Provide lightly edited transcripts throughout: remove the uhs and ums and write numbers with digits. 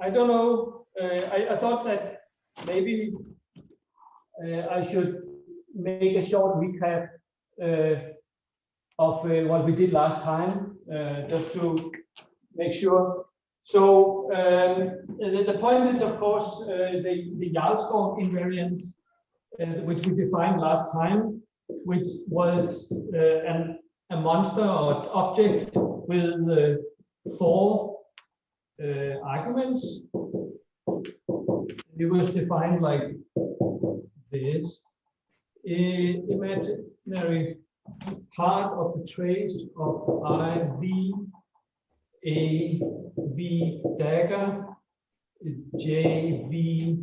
I don't know. I thought that maybe I should make a short recap of what we did last time, just to make sure. So the point is, of course, the Jarlskog invariants, which we defined last time, which was a monster or object with 4 arguments. It was defined like this: imaginary part of the trace of I, V, A, V dagger, J, V,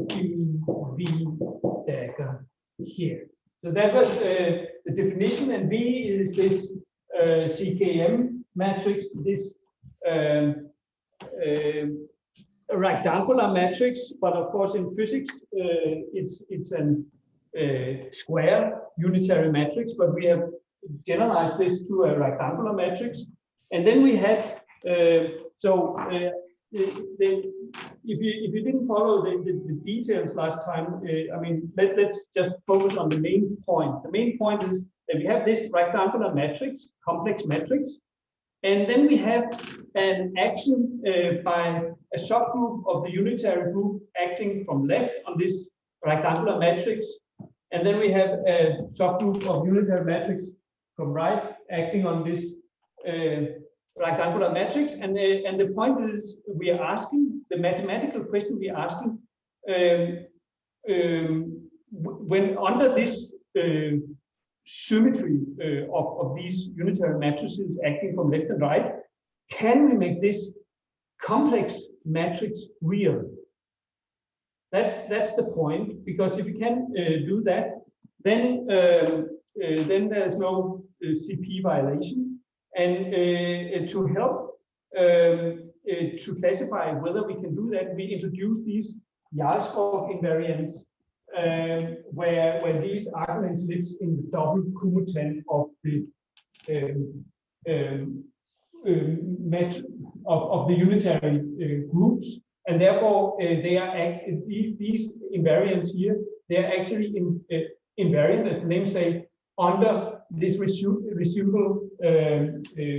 B, V dagger here. So that was the definition, and V is this CKM matrix, this rectangular matrix, but of course in physics it's a square unitary matrix, but we have generalized this to a rectangular matrix. And then we had if you didn't follow the details last time, I mean, let's just focus on the main point. The main point is that we have this rectangular matrix, complex matrix, and then we have an action by a subgroup of the unitary group acting from left on this rectangular matrix, and then we have a subgroup of unitary matrix from right acting on this rectangular matrix. And the point is, we are asking, the mathematical question we are asking, when under this symmetry of these unitary matrices acting from left and right, can we make this complex matrix real? That's the point, because if you can do that, then there's no CP violation. And to help to classify whether we can do that, we introduce these Jarlskog invariants, where these arguments lives in the double cumutant of the of the unitary groups, and therefore they are these invariants here. They are actually invariant, as the name say, under this residual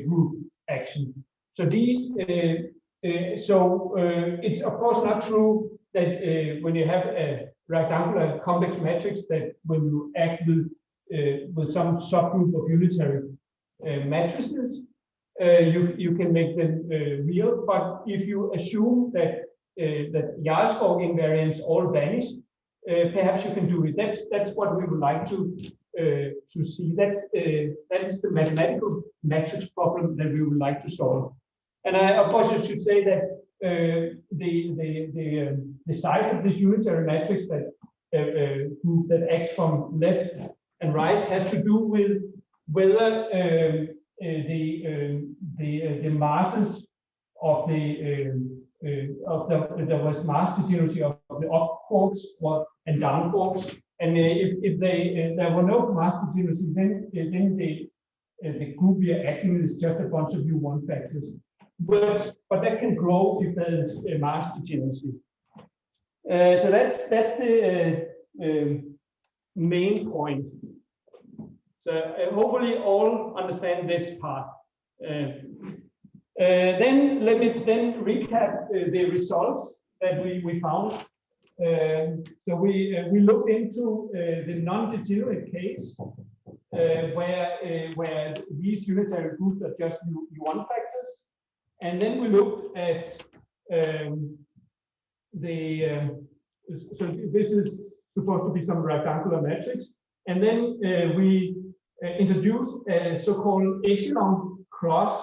group action. So it's of course not true that when you have a rectangular complex matrix, that when you act with some subgroup of unitary matrices, you can make them real. But if you assume that that Jarlskog invariants all vanish, perhaps you can do it. That's what we would like to see. That is the mathematical matrix problem that we would like to solve. And of course, I should say that the size of this unitary matrix that group that acts from left and right has to do with whether the masses of there was mass degeneracy of the up quarks and down quarks, and if there were no mass degeneracy, then the group we are acting with is just a bunch of U1 factors. But that can grow if there is a mass degeneracy. So that's the main point. So hopefully all understand this part. Then let me recap the results that we found. So we looked into the non-degenerate case, where these unitary groups are just U1 factors, and then we looked at so this is supposed to be some rectangular matrix, and then we introduced a so-called Echelon cross,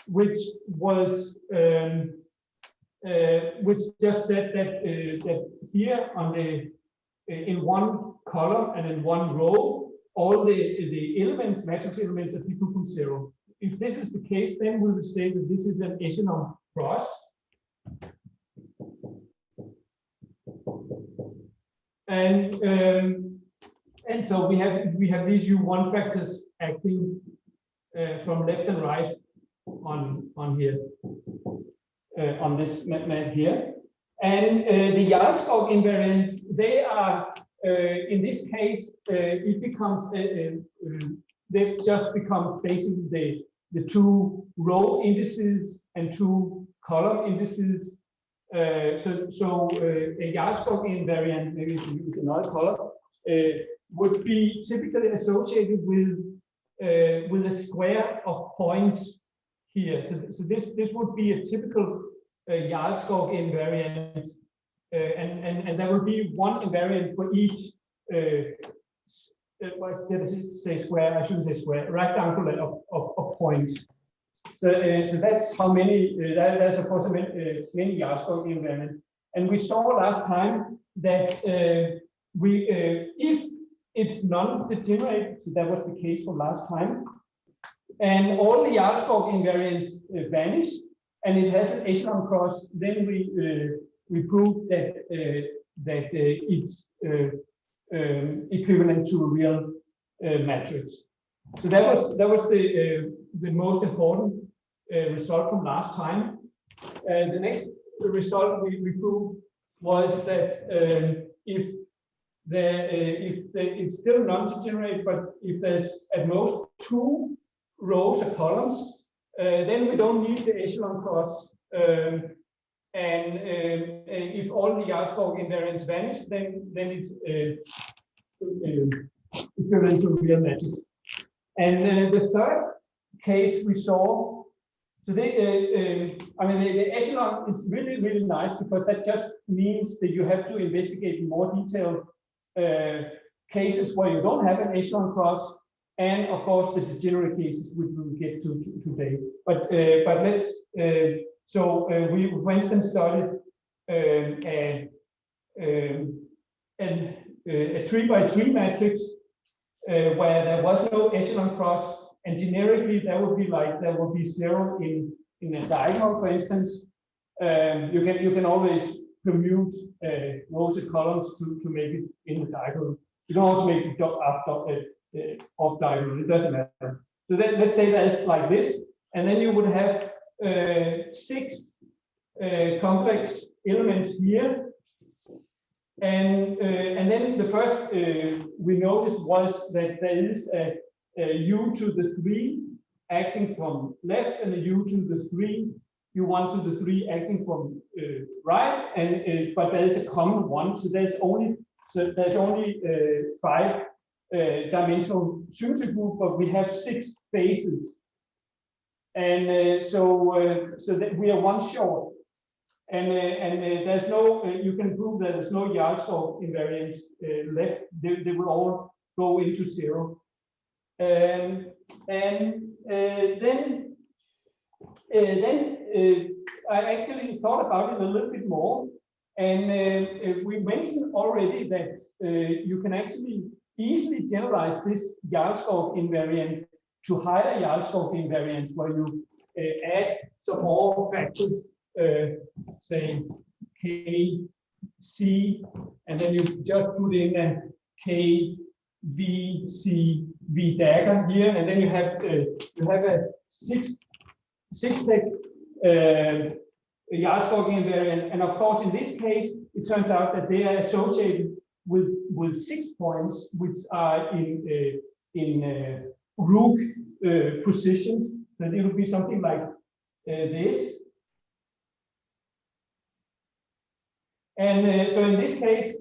which was which just said that here on the in one column and in one row, all the elements, matrix elements, are equal from 0. If this is the case, then we would say that this is an Echelon cross. And so we have these U1 factors acting from left and right on here. on this map here. And the Jarlskog invariant, they are, in this case, it becomes, they just becomes basically the two row indices and two column indices. So a Jarlskog invariant, maybe if you use another color, would be typically associated with a square of points here. So this would be a typical Jarlskog invariant, and there will be one invariant for each. What does it say? Square? I shouldn't say square. Rectangle of points. So that's how many. There's of course many Jarlskog invariants, and we saw last time that if it's non-degenerate, so that was the case for last time, and all the Jarlskog invariants vanish, and it has an echelon cross, then we prove that it's equivalent to a real matrix. So that was the most important result from last time. The next result we proved was that it's still non-degenerate, but if there's at most two rows or columns, then we don't need the echelon cross. And if all the Jarlskog invariants vanish, then it's equivalent to a real matrix. And the third case we saw, so I mean, the echelon is really, really nice because that just means that you have to investigate in more detailed cases where you don't have an echelon cross, and of course the degenerate cases which we will get to today. But let's we for instance studied a 3x3 matrix where there was no echelon cross, and generically that would be like there would be 0 in a diagonal, for instance. You can always commute rows and columns to make it in the diagonal. You can also make it off diagonal. It doesn't matter. So let's say that's like this, and then you would have 6 complex elements here, and then the first we noticed was that there is a u to the 3 acting from left, and a u to the 3, u1 to the 3 acting from right, and but there is a common one, so there's only 5 dimensional symmetry group, but we have 6 bases. And so that we are one short, and there's no. You can prove that there's no Jarlskog invariants left. They will all go into 0. Then I actually thought about it a little bit more, and we mentioned already that you can actually easily generalize this Jarlskog invariant to higher Jarlskog invariants, where you add some more factors, say k, c, and then you just put in a k, v, c, v dagger here, and then you have a six-tech Jarlskog invariant, and of course in this case it turns out that they are associated with 6 points, which are in rook position. Then it will be something like this. And so in this case,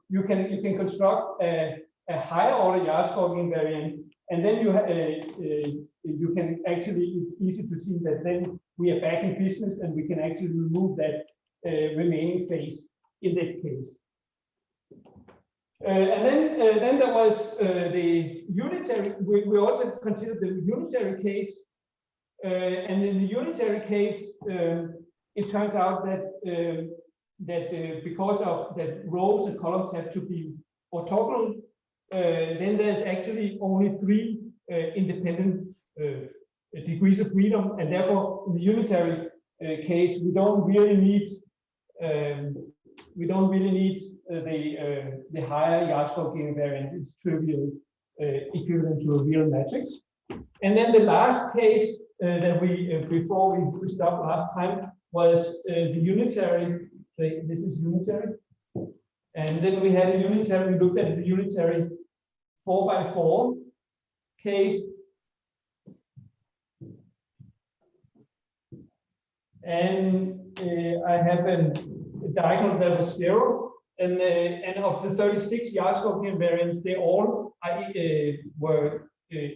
you can construct a higher order Jarlskog invariant, and then you can actually, it's easy to see that then we are back in business, and we can actually remove that remaining phase in that case. And then there was the unitary. We also considered the unitary case, and in the unitary case, it turns out that because of that rows and columns have to be orthogonal, then there's actually only 3 independent degrees of freedom, and therefore in the unitary case we don't really need the higher Jarlskog invariant. It's trivial, equivalent to a real matrix. And then the last case that we before we stopped last time was the unitary. This is unitary, and then we had a unitary. We looked at the unitary 4x4 case, and I have a diagonal that was 0, and of the 36 Jarlskog invariants, they all were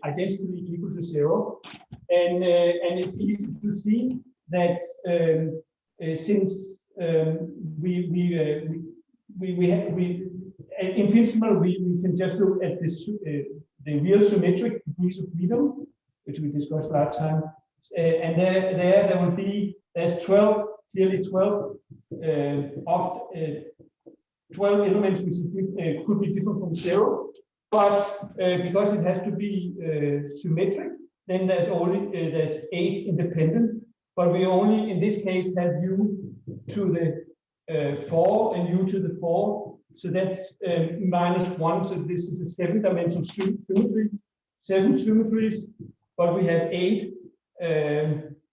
identically equal to 0, and it's easy to see that since in principle we can just look at this the real symmetric degrees of freedom, which we discussed last time, and there will be there's 12 clearly 12 of 12 elements which could be different from 0, but because it has to be symmetric, then there's only there's 8 independent, but we only in this case have u to the 4 and u to the 4, so that's -1. So this is a 7-dimensional symmetry, 7 symmetries, but we have 8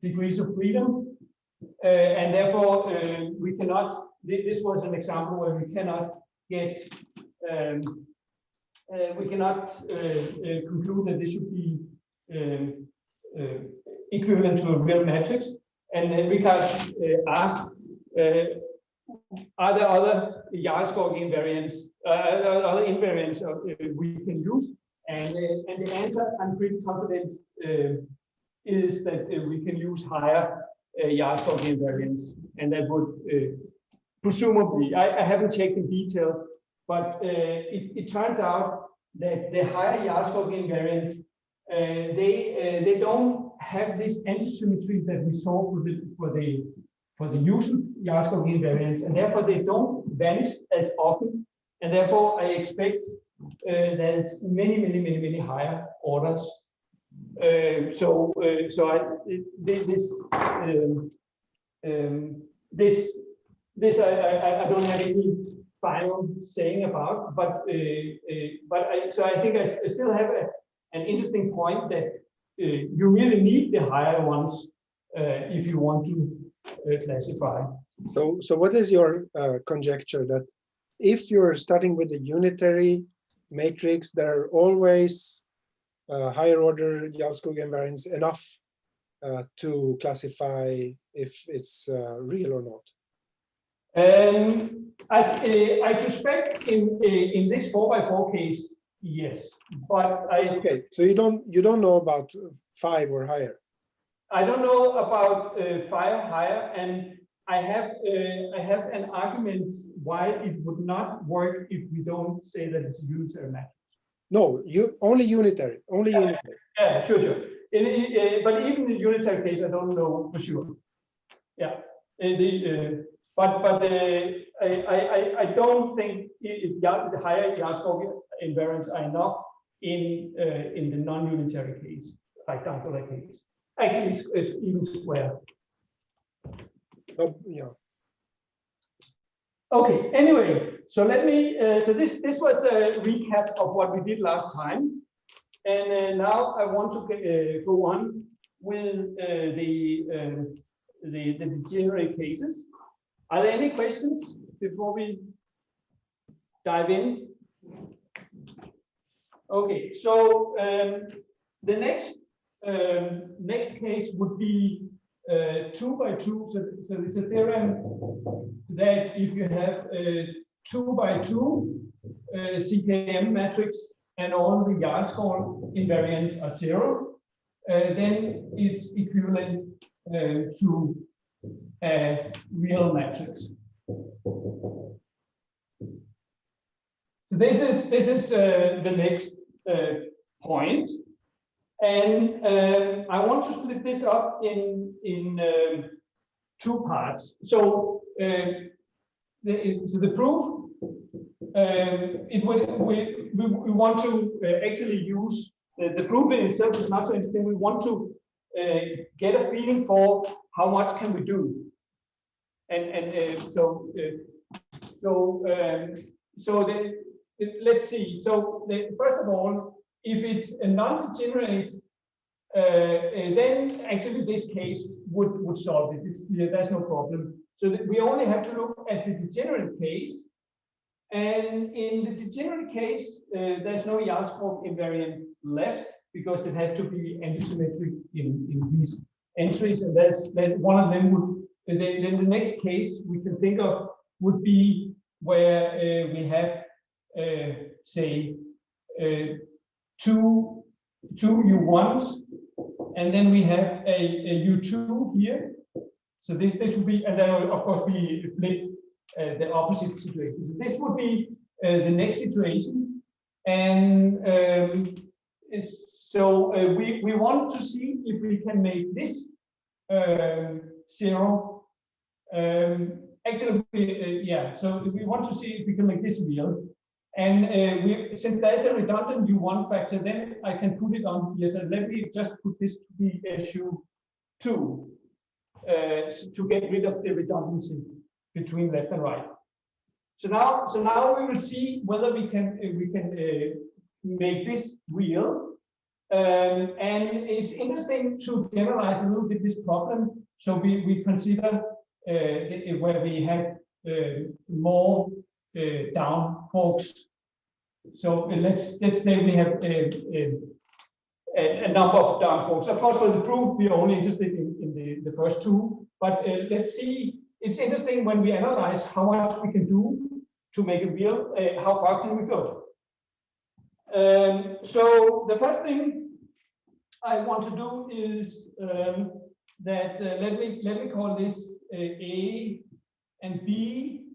degrees of freedom, and therefore we cannot. This was an example where we cannot get. We cannot conclude that this should be equivalent to a real matrix. And Richard asked, are there other Jarlskog invariants, other invariants we can use? And the answer, I'm pretty confident, is that we can use higher Jarlskog invariants, and that would presumably, I haven't checked in detail, but it turns out that the higher Jarlskog invariants, they don't have this antisymmetry that we saw for the usual Jarlskog invariants, and therefore they don't vanish as often, and therefore I expect there's many higher orders. This I don't have any final saying about, but I think I still have an interesting point that you really need the higher ones if you want to classify. So what is your conjecture that if you're starting with a unitary matrix, there are always higher order Jarlskog invariants enough to classify if it's real or not? I suspect in this 4x4 case, yes, but okay. So you don't know about 5 or higher. I don't know about 5 higher, and I have an argument why it would not work if we don't say that it's a unitary matrix. No, only unitary. Yeah, sure. But even in the unitary case, I don't know for sure. Yeah, but I don't think the higher Jarlskog invariants are enough in the non-unitary case, rectangular case. Actually, it's even square. Oh, yeah. Okay. Anyway, so let me. So this was a recap of what we did last time, and now I want to go on with the degenerate cases. Are there any questions before we dive in? Okay, so the next case would be 2x2. So it's a theorem that if you have a 2x2 CKM matrix and all the Jarlskog invariants are 0, then it's equivalent to a real matrix. So this is the next point, and I want to split this up in 2 parts. So the proof, we want to actually use the proof in itself is not so interesting. We want to get a feeling for how much can we do, let's see. So first of all, if it's a non-degenerate then actually this case would solve it. It's clear, there's no problem. So we only have to look at the degenerate case. And in the degenerate case, there's no Jarlskog invariant left because it has to be antisymmetric in these entries. And that one of them would, then the next case we can think of would be where we have, say, two U1s, and then we have a U2 here. So this would be, and then of course we flip the opposite situation. So this would be the next situation, and so we want to see if we can make this 0. Actually, yeah. So we want to see if we can make this real. And since there is a redundant U1 factor, then I can put it on here. So let me just put this to be SU2 to get rid of the redundancy between left and right. So now we will see whether we can make this real. And it's interesting to generalize a little bit this problem. So we consider where we have more down forks. So let's say we have a number of down forks. Of course, for the proof, we are only interested in the first two. But let's see. It's interesting when we analyze how much we can do to make it real. How far can we go? So the first thing I want to do is that let me call this A and B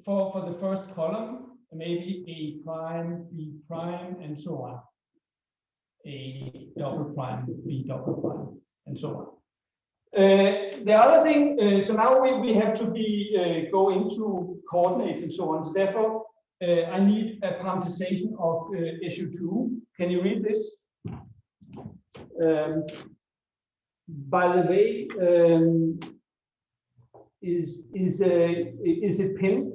for the first column, maybe A prime, B prime, and so on. A double prime, B double prime, and so on. The other thing, so now we have to go into coordinates and so on. So therefore, I need a parameterization of SU2. Can you read this? By the way, is it pinned?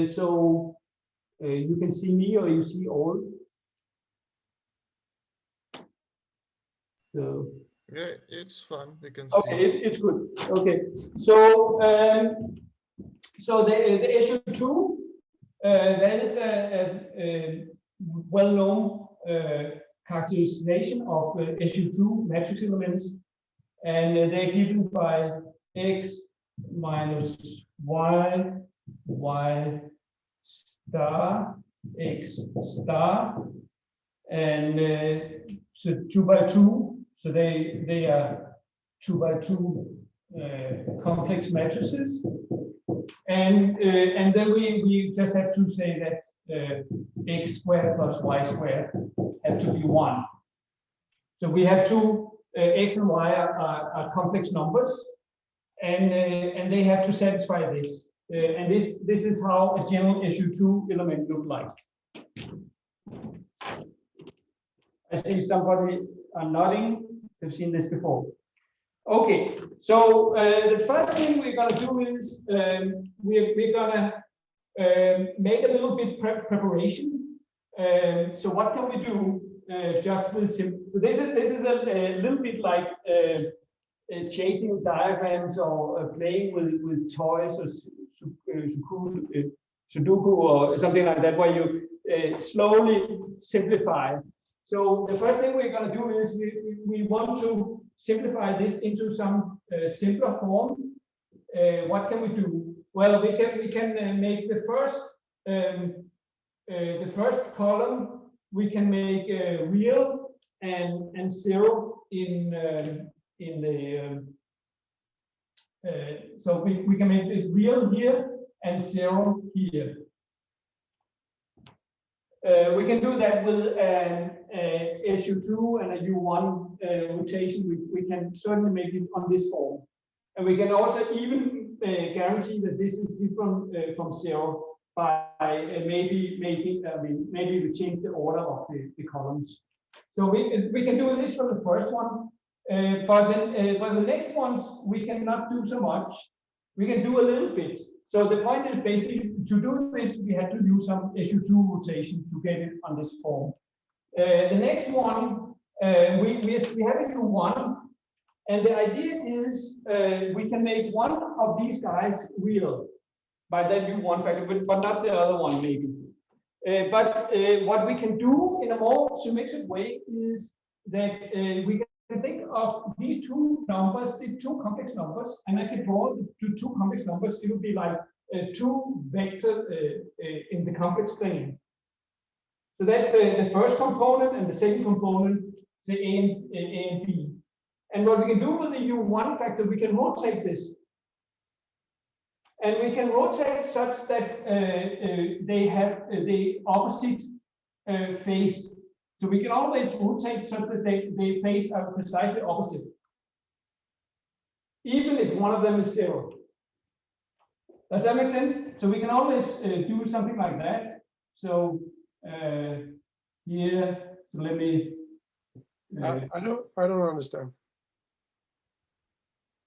So you can see me or you see all. So yeah, it's fun. You can see. Okay, it's good. Okay, so so the SU2, there is a well-known characterization of SU2 matrix elements, and they're given by X minus Y, Y star, X star, and so 2 by 2. So they are 2 by 2 complex matrices, and then we just have to say that X squared plus Y squared have to be 1. So we have two X and Y are complex numbers, and they have to satisfy this. And this is how a general SU2 element looks like. I see somebody are nodding. They've seen this before. Okay, so the first thing we're going to do is we're going to make a little bit preparation. So what can we do? Just with simple. This is a little bit like chasing diagrams or playing with toys or Sudoku or something like that, where you slowly simplify. So the first thing we're going to do is we want to simplify this into some simpler form. What can we do? Well, we can make the first column. We can make real and 0 in the so we can make it real here and 0 here. We can do that with an SU2 and a U1 rotation. We can certainly make it on this form, and we can also even guarantee that this is different from 0 by maybe we change the order of the columns. So we can do this for the first one, but then for the next ones we cannot do so much. We can do a little bit. So the point is basically to do this, we had to use some SU2 rotation to get it on this form. The next one, we have a U1, and the idea is we can make one of these guys real by that U1 factor, but not the other one maybe. But what we can do in a more symmetric way is that we can think of these two numbers, the two complex numbers, and I can draw the two complex numbers. It would be like two vectors in the complex plane. So that's the first component, and the second component, the A and B. And what we can do with the U1 factor, we can rotate this. And we can rotate such that they have the opposite phase. So we can always rotate so that they face are precisely opposite, even if one of them is 0. Does that make sense? So we can always do something like that. So here, so let me. I don't understand.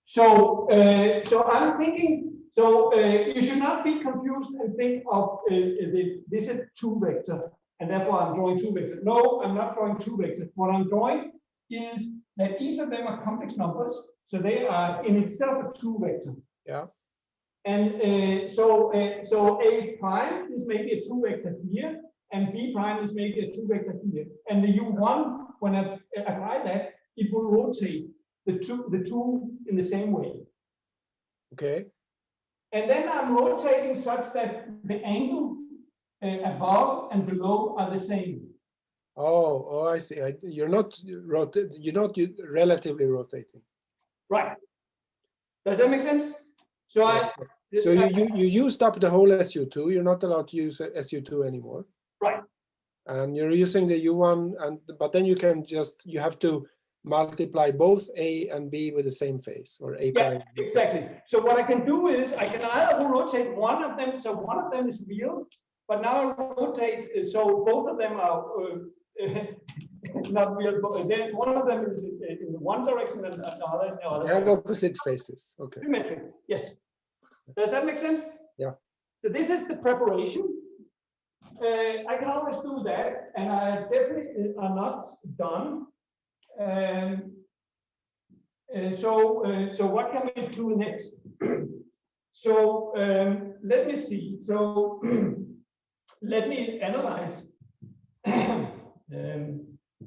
So I'm thinking. So you should not be confused and think of this is 2 vector, and therefore I'm drawing 2 vectors. No, I'm not drawing 2 vectors. What I'm drawing is that each of them are complex numbers, so they are in itself a 2 vector. Yeah. And so A prime is maybe a 2 vector here, and B prime is maybe a 2 vector here. And the U1, when I apply that, it will rotate the two in the same way. Okay. And then I'm rotating such that the angle above and below are the same. Oh, I see. You're not relatively rotating. Right. Does that make sense? So So you used up the whole SU2. You're not allowed to use SU2 anymore. Right. And you're using the U1, but then you have to multiply both A and B with the same phase, or A prime. Yeah, exactly. So what I can do is I can either rotate one of them, so one of them is real, but now I rotate, so both of them are not real, but then one of them is in one direction and the other in the other. They have opposite faces. Okay. Symmetric, yes. Does that make sense? Yeah. So this is the preparation. I can always do that, and I definitely are not done. So what can we do next? So let me see. So let me analyze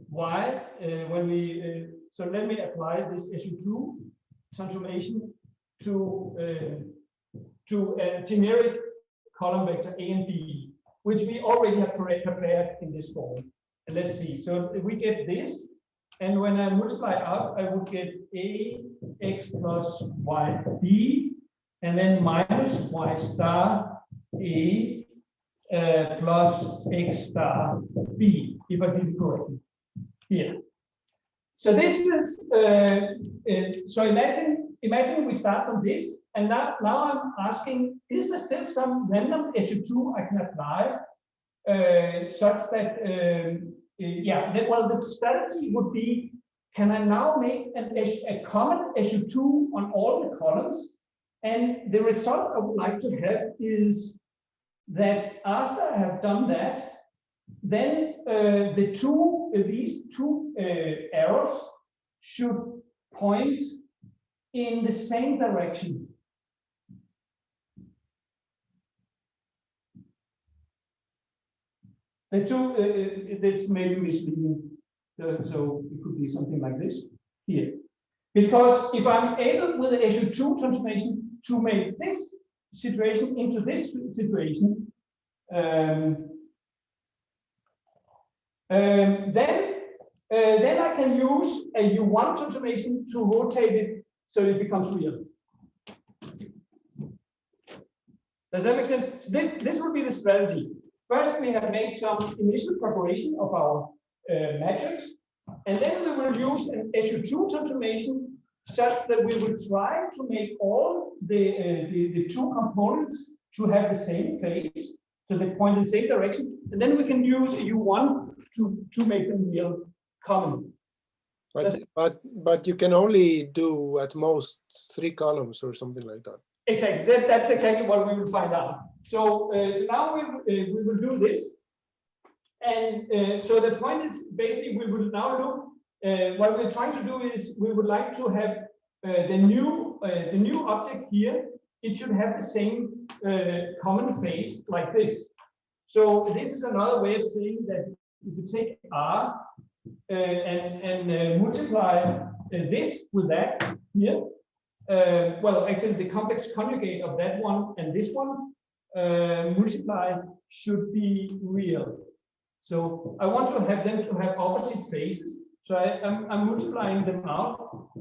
why when we so let me apply this SU2 transformation to a generic column vector A and B, which we already have prepared in this form. And let's see. So we get this. And when I multiply out, I would get ax plus y b, and then minus y star a plus x star b, if I did it correctly here. So this is so imagine we start from this, and now I'm asking, is there still some random SU2 I can apply such that well, the strategy would be, can I now make a common SU2 on all the columns? And the result I would like to have is that after I have done that, then these two arrows should point in the same direction. The two, it's maybe misleading. So it could be something like this here. Because if I'm able with the SU2 transformation to make this situation into this situation, then I can use a U1 transformation to rotate it so it becomes real. Does that make sense? This would be the strategy. First, we have made some initial preparation of our matrix, and then we will use an SU2 transformation such that we will try to make all the two components to have the same phase, so they point in the same direction, and then we can use a U1 to make them real common. But you can only do at most 3 columns or something like that. Exactly. That's exactly what we will find out. So now we will do this, and so the point is basically we will now look what we're trying to do is we would like to have the new object here. It should have the same common phase like this. So this is another way of saying that if you take R and multiply this with that here, well, actually the complex conjugate of that one and this one multiplied should be real. So I want to have them to have opposite phases. So I'm multiplying them out.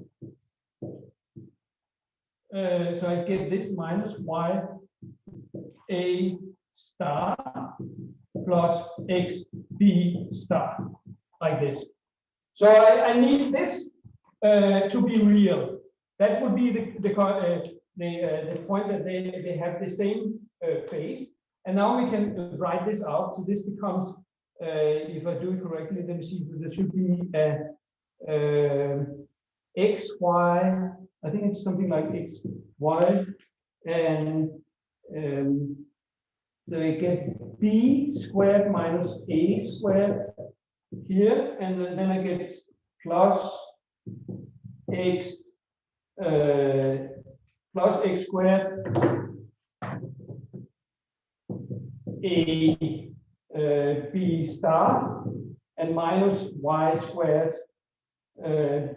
So I get this minus y a star plus x b star like this. So I need this to be real. That would be the point that they have the same phase. And now we can write this out. So this becomes, if I do it correctly, let me see. So there should be x, y. I think it's something like x, y, and so I get b squared minus a squared here, and then I get plus x squared a b star and minus y squared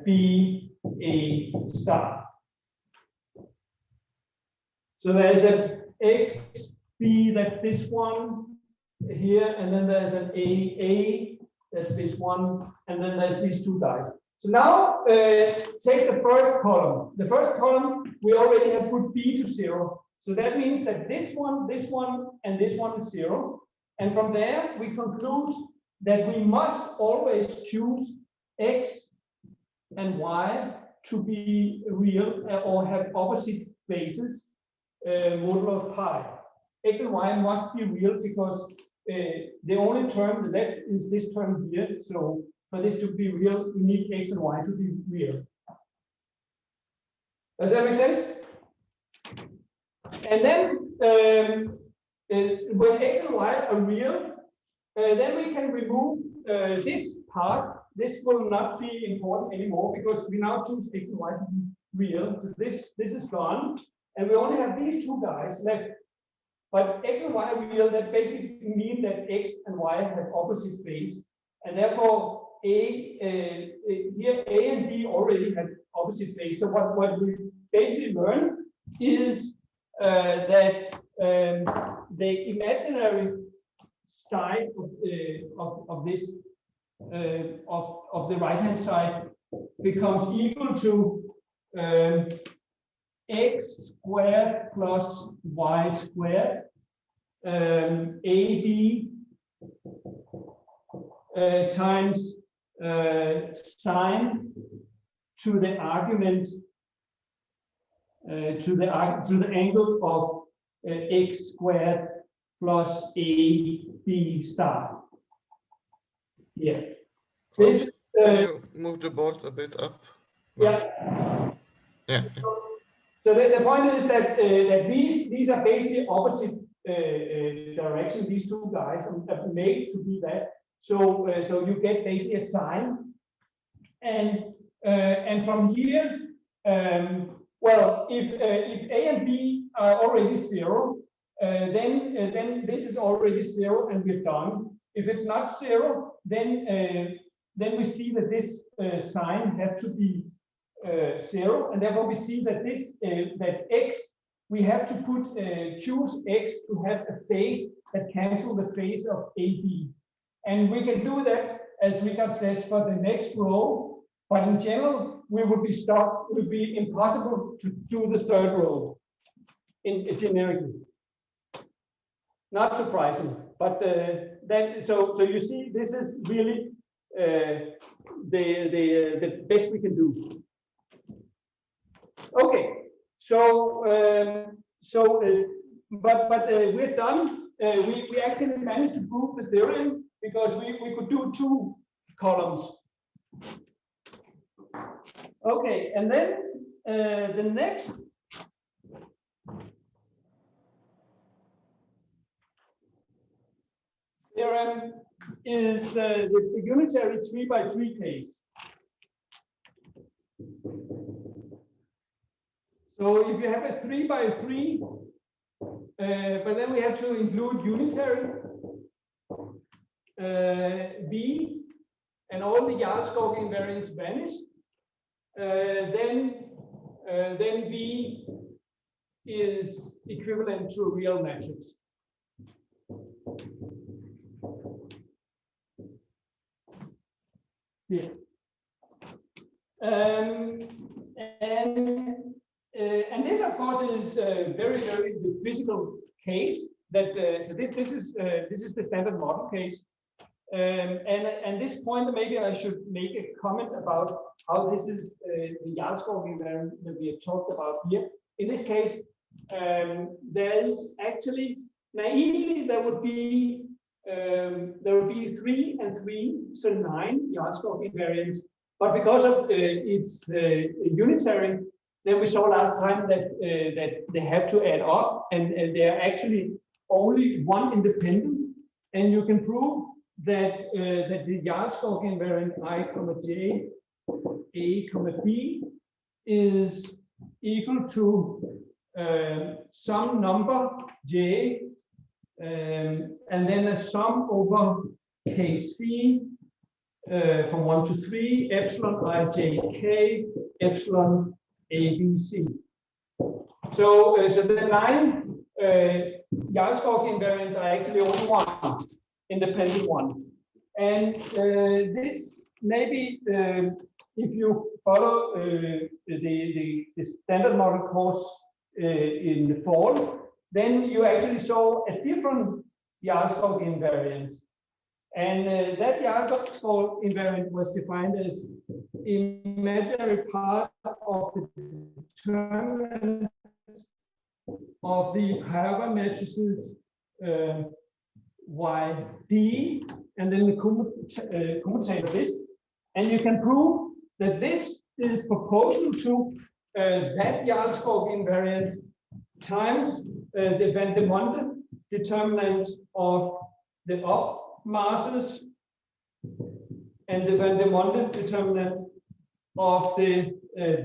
b a star. So there's a x b, that's this one here, and then there's an a, that's this one, and then there's these two guys. So now take the first column. The first column we already have put b to 0. So that means that this one, and this one is 0. And from there we conclude that we must always choose x and y to be real or have opposite bases modulo of pi. X and y must be real because the only term left is this term here. So for this to be real, we need x and y to be real. Does that make sense? And then when x and y are real, then we can remove this part. This will not be important anymore because we now choose x and y to be real. So this is gone, and we only have these two guys left. But x and y are real. That basically means that x and y have opposite phase, and therefore here a and b already have opposite phase. So what we basically learn is that the imaginary side of this of the right hand side becomes equal to x squared plus y squared ab times sine to the argument to the angle of x squared plus a b star. Yeah. Klaus, This, can you move the board a bit up? yeah. Yeah. So the point is that that these are basically opposite direction. These two guys are made to be that. So so you get basically a sine, and from here, well, if a and b are already 0, then this is already 0, and we're done. If it's not 0, then we see that this sign has to be 0, and therefore we see that this that x, we have to put choose x to have a phase that cancel the phase of AB, and we can do that, as Richard says, for the next row. But in general, we would be stuck. It would be impossible to do the third row generically. Not surprising, but then so you see, this is really the best we can do. Okay, so but we're done. We actually managed to prove the theorem because we could do 2 columns. Okay, and then the next theorem is the unitary 3 by 3 case. So if you have a 3 by 3, but then we have to include unitary V, and all the Jarlskog invariants vanish, then V is equivalent to a real matrix. Yeah. And this, of course, is very the physical case. That so this is the standard model case. And this point, maybe I should make a comment about how this is the Jarlskog invariant that we have talked about here. In this case, there is actually naively there would be 3 and 3, so 9 Jarlskog invariants. But because of its unitary, then we saw last time that they have to add up, and they are actually only one independent. And you can prove that the Jarlskog invariant I, J, A, B is equal to some number J, and then a sum over Kc from 1 to 3, epsilon I, J, K, epsilon A, B, C. So the 9 Jarlskog invariants are actually only one independent one. And this maybe, if you follow the standard model course in the fall, then you actually saw a different Jarlskog invariant. And that Jarlskog invariant was defined as imaginary part of the determinant of the Cabibbo matrices YD, and then the commutator of this. And you can prove that this is proportional to that Jarlskog invariant times the Van de Monde determinant of the up masses and the Van de Monde determinant of the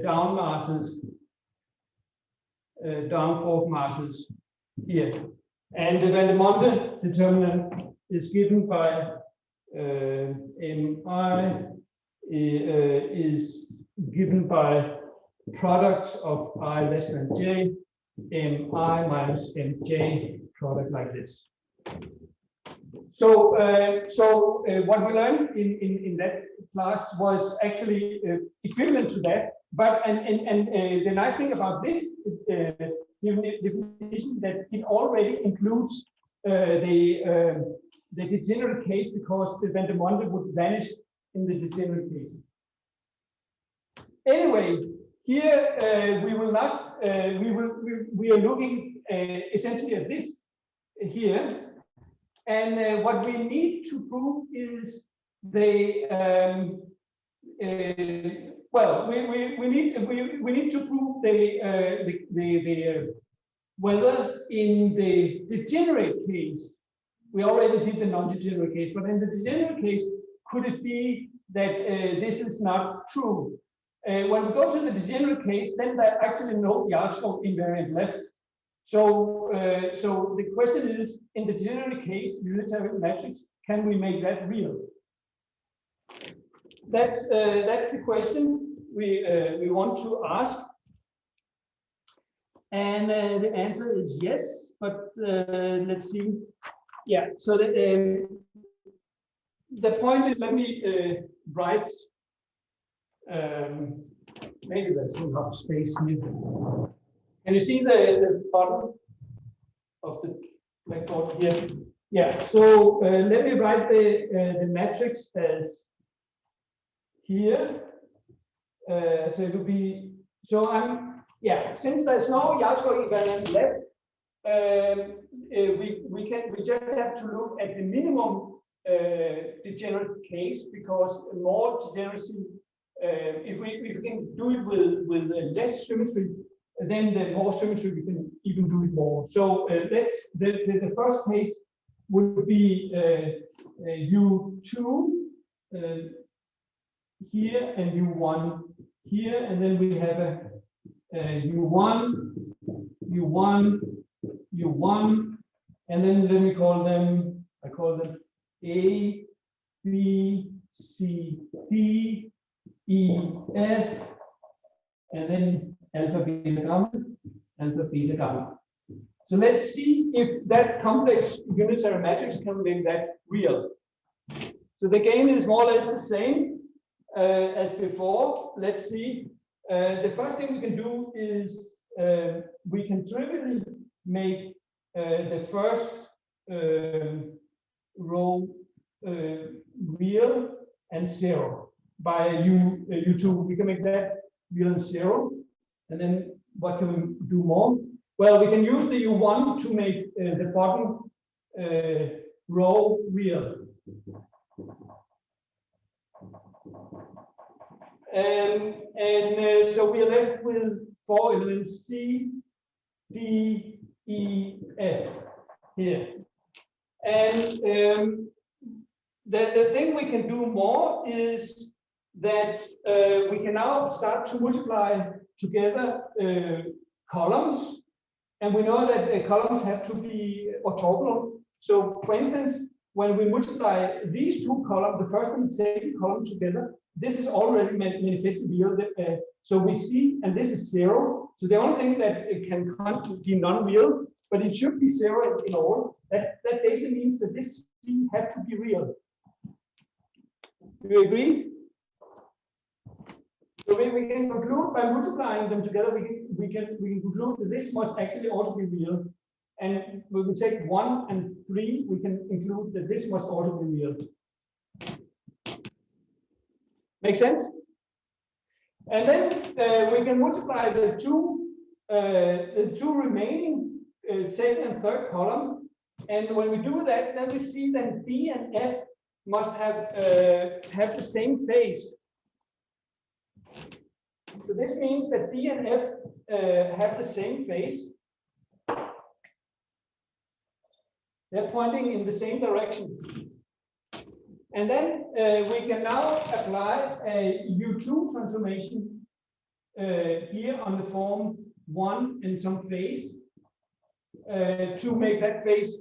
down masses, down-forth masses here. And the Van de Monde determinant is given by Mi is given by product of I less than J, Mi minus Mj, product like this. So what we learned in that class was actually equivalent to that. But the nice thing about this definition that it already includes the degenerate case, because the Van de Monde would vanish in the degenerate cases. Anyway, here we will not we are looking essentially at this here, and what we need to prove is the well, we need to prove whether in the degenerate case, we already did the non-degenerate case, but in the degenerate case, could it be that this is not true? When we go to the degenerate case, then there are actually no Jarlskog invariant left. So the question is, in the degenerate case, unitary matrix, can we make that real? That's the question we want to ask, and the answer is yes. But let's see. Yeah. So the point is, let me write. Maybe there's enough space here. Can you see the bottom of the blackboard here? Yeah. So let me write the matrix as here. So it will be, so since there's no Jarlskog invariant left, we just have to look at the minimum degenerate case, because more degeneracy, if we can do it with less symmetry, then the more symmetry we can even do it more. So the first case would be U2 here and U1 here, and then we have U1, U1, U1, and then let me call them, I call them A, B, C, D, E, F, and then alpha, beta, gamma, alpha, beta, gamma. So let's see if that complex unitary matrix can make that real. So the game is more or less the same as before. Let's see. The first thing we can do is we can trivially make the first row real and zero by U2. We can make that real and zero. And then what can we do more? Well, we can use the U1 to make the bottom row real. So we are left with 4 elements C, D, E, F here. And the thing we can do more is that we can now start to multiply together columns. And we know that columns have to be orthogonal. So for instance, when we multiply these two columns, the first and second column together, this is already manifestly real. So we see, and this is 0. So the only thing that it can be non-real, but it should be 0 in all. That basically means that this C have to be real. Do you agree? So we can conclude by multiplying them together. We can conclude that this must actually also be real. And when we take 1 and 3, we can include that this must also be real. Make sense? And then we can multiply the two remaining second and third column. And when we do that, then we see that D and F must have the same phase. So this means that D and F have the same phase. They're pointing in the same direction. And then we can now apply a U2 transformation here on the form 1 in some phase to make that phase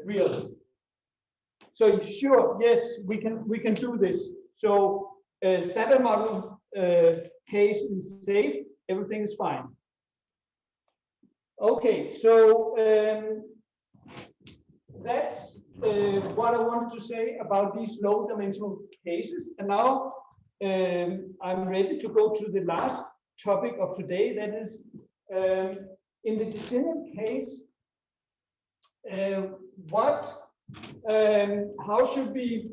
real. So sure, yes, we can do this. So standard model case is safe, everything is fine. Okay, so that's what I wanted to say about these low dimensional cases. And now I'm ready to go to the last topic of today. That is in the degenerate case, how should we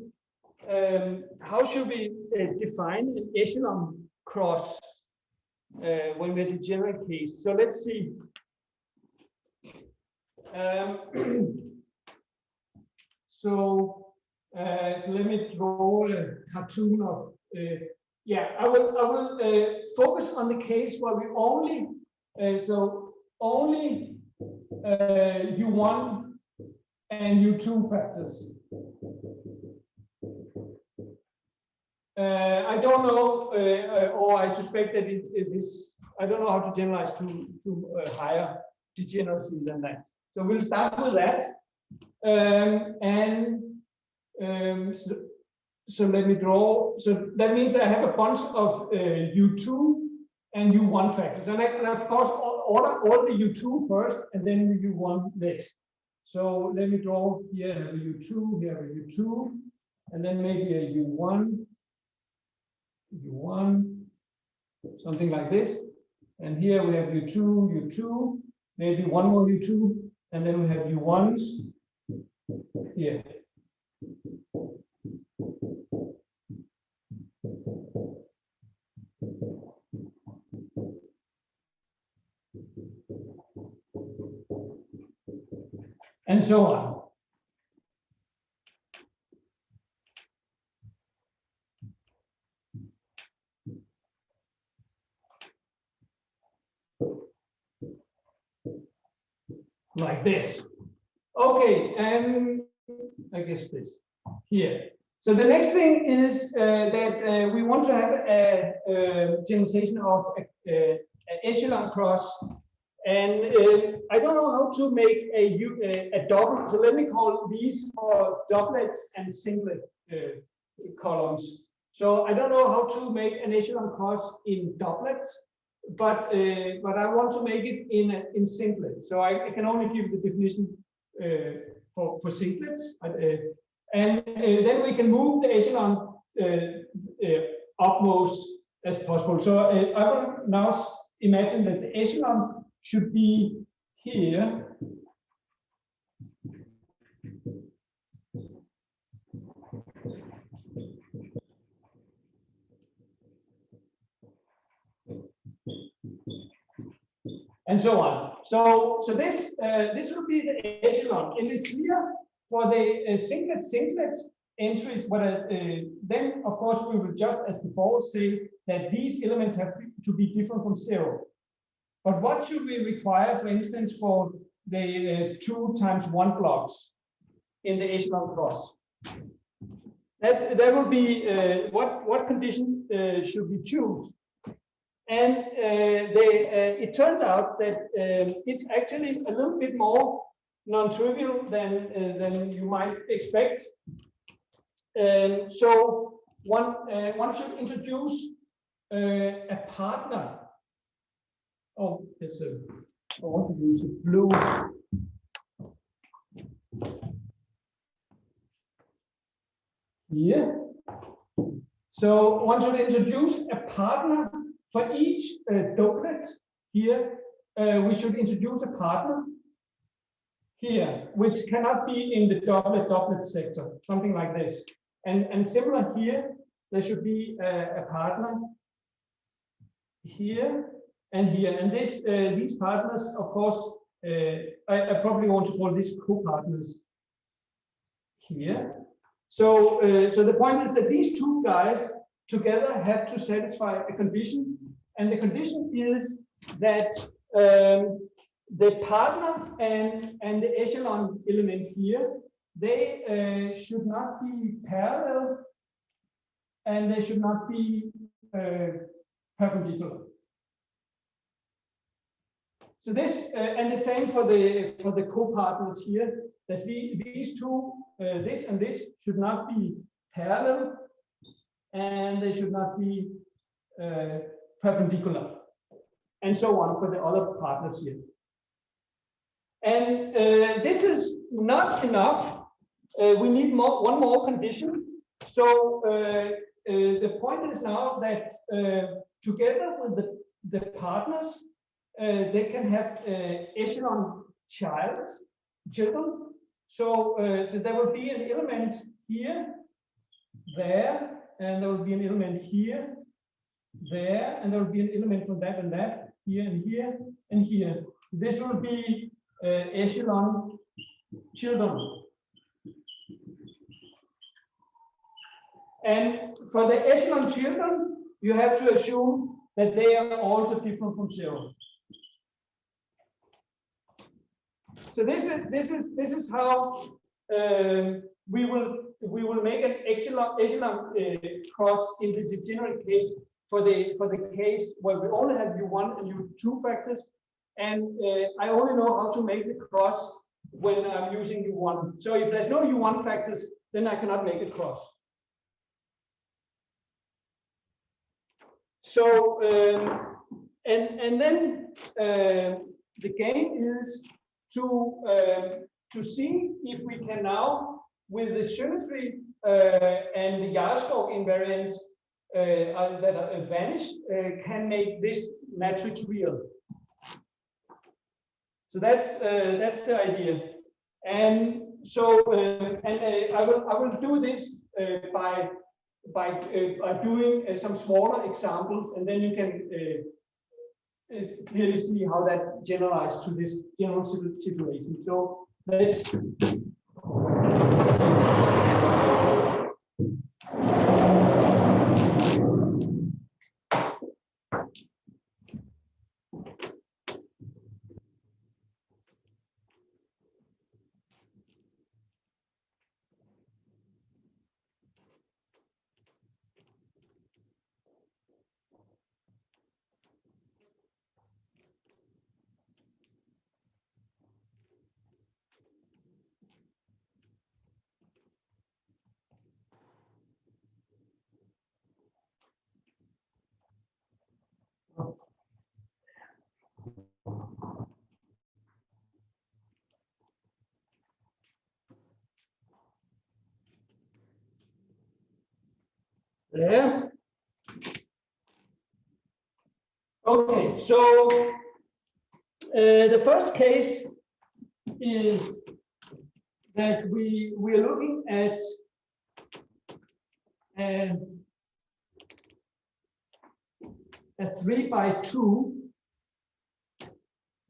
define an echelon cross when we're degenerate case? So let's see. So let me draw a cartoon of. I will focus on the case where we only only U1 and U2 factors. I don't know, or I suspect that it is. I don't know how to generalize to higher degeneracy than that. So we'll start with that. So let me draw. So that means that I have a bunch of U2 and U1 factors, and of course order all the U2 first, and then the U1 next. So let me draw here a U2, here a U2, and then maybe a U1, something like this. And here we have U2, maybe one more U2, and then we have U1s here. And so on. Like this. Okay, and I guess this here. So the next thing is that we want to have a generalization of echelon cross, and I don't know how to make a double. So let me call these for doublets and singlet columns. So I don't know how to make an echelon cross in doublets, but I want to make it in singlet. So I can only give the definition for singlets, and then we can move the echelon upmost as possible. So I will now imagine that the echelon should be here. And so on. So this will be the echelon. In this here for the singlet entries, then of course we will just as before say that these elements have to be different from 0. But what should we require, for instance, for the 2 times 1 blocks in the echelon cross? That will be what condition should we choose? And it turns out that it's actually a little bit more non-trivial than you might expect. So one should introduce a partner. Oh, I want to use a blue. Here. So one should introduce a partner for each doublet. Here, we should introduce a partner here, which cannot be in the doublet sector, something like this. And similar here, there should be a partner here and here. And these partners, of course, I probably want to call these co-partners here. So the point is that these two guys together have to satisfy a condition, and the condition is that the partner and the echelon element here, they should not be parallel, and they should not be perpendicular. So this and the same for the co-partners here, that these two, this and this, should not be parallel, and they should not be perpendicular, and so on for the other partners here. And this is not enough. We need one more condition. So the point is now that together with the partners, they can have echelon children. So there will be an element here, there, and there will be an element here, there, and there will be an element from that and that, here and here and here. This will be echelon children. And for the echelon children, you have to assume that they are also different from 0. So this is how we will make an echelon cross in the degenerate case for the case where we only have U1 and U2 factors, and I only know how to make the cross when I'm using U1. So if there's no U1 factors, then I cannot make a cross. So and then the game is to see if we can now, with the symmetry and the Jarlskog invariants that are vanished, can make this matrix real. So that's the idea. And so I will do this by doing some smaller examples, and then you can clearly see how that generalized to this general situation. So let's There. Okay, so the first case is that we're looking at a 3x2,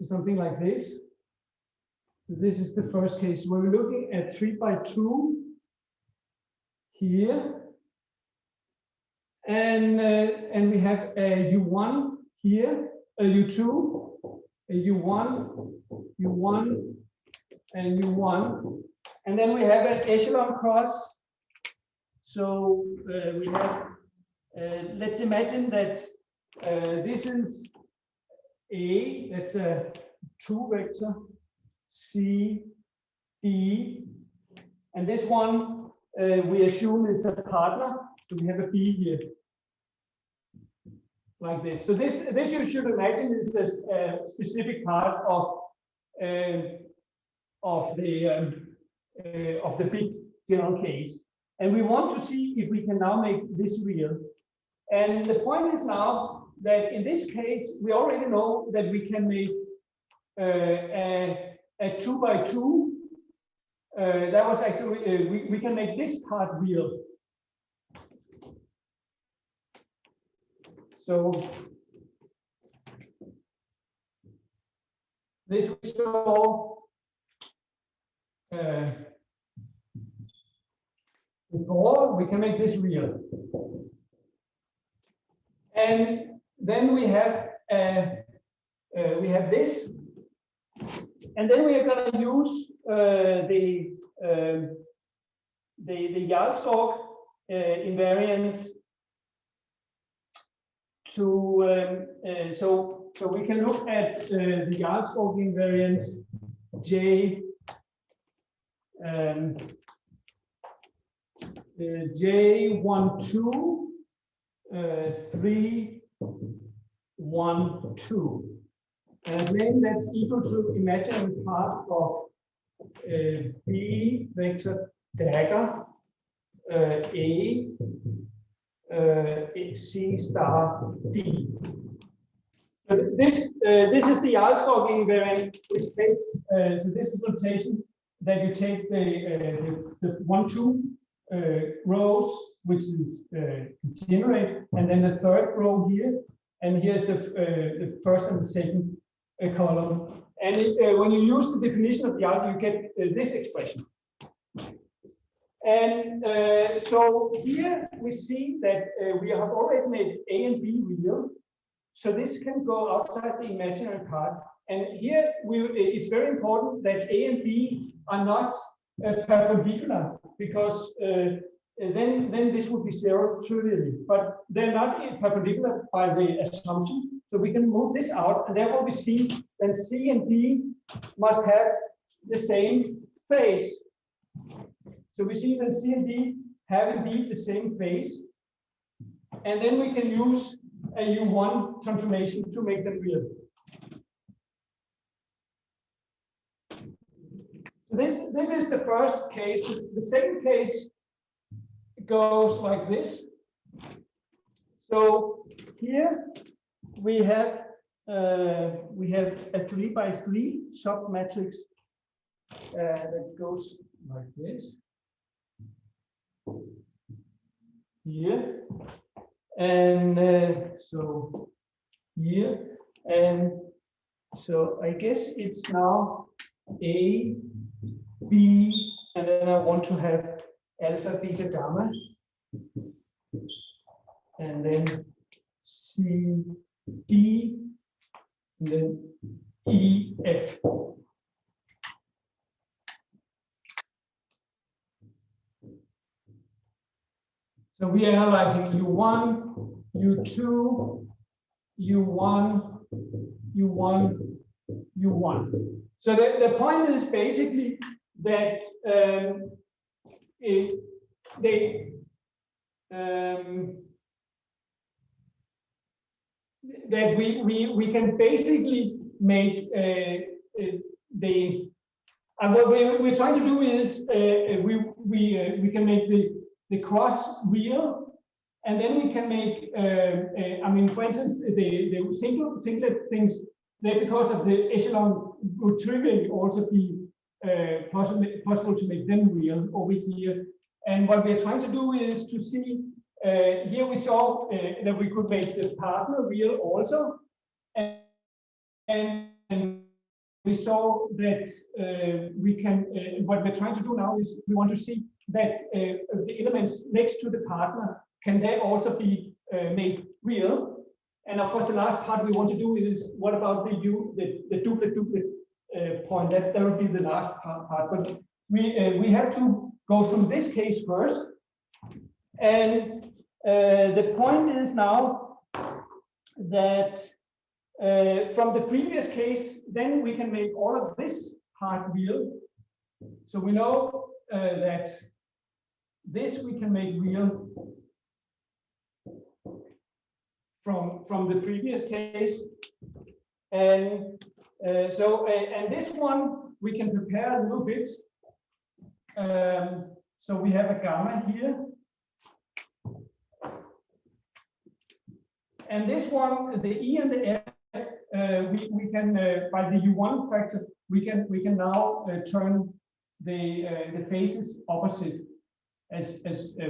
something like this. This is the first case. We're looking at 3x2 here, and we have a U1 here, a U2, a U1, U1, and U1, and then we have an echelon cross. So we have, let's imagine that this is A, that's a 2 vector, C, D, and this one we assume is a partner, so we have a B here, like this. So this you should imagine is a specific part of the big general case, and we want to see if we can now make this real. And the point is now that in this case we already know that we can make a 2x2. That was actually we can make this part real. So this we saw before. We can make this real, and then we have this, and then we are going to use the Jarlskog invariants to so we can look at the Jarlskog invariant J J12 3 1 2, and then that's equal to imaginary part of B vector dagger A C star D. So this is the Jarlskog invariant, which takes so this is notation that you take the 1, 2 rows, which is degenerate, and then the third row here, and here's the first and the second column. And when you use the definition of the algebra, you get this expression. And so here we see that we have already made A and B real, so this can go outside the imaginary part. And here it's very important that A and B are not perpendicular, because then this would be 0 trivially, but they're not perpendicular by the assumption, so we can move this out, and therefore we see that C and D must have the same phase. So we see that C and D have indeed the same phase, and then we can use a U1 transformation to make them real. This is the first case. The second case goes like this. So here we have a 3x3 submatrix that goes like this here, and so here, and so I guess it's now A, B, and then I want to have alpha, beta, gamma, and then C, D, and then E, F. So we are analyzing U1, U2, U1, U1, U1. So the point is basically that that we can basically make what we're trying to do is we can make the cross real, and then we can make, I mean, for instance, the singlet things, they, because of the echelon, would trivially also be possible to make them real over here. And what we're trying to do is to see, here we saw that we could make the partner real also. And we saw that we can, what we're trying to do now is we want to see that the elements next to the partner, can they also be made real? And of course, the last part we want to do is what about the duplet point? That would be the last part. But we have to go through this case first. And the point is now that from the previous case, then we can make all of this part real. So we know that this we can make real from the previous case, and and this one we can prepare a little bit. So we have a gamma here, and this one, the E and the F, we can by the U1 factor we can now turn the phases opposite as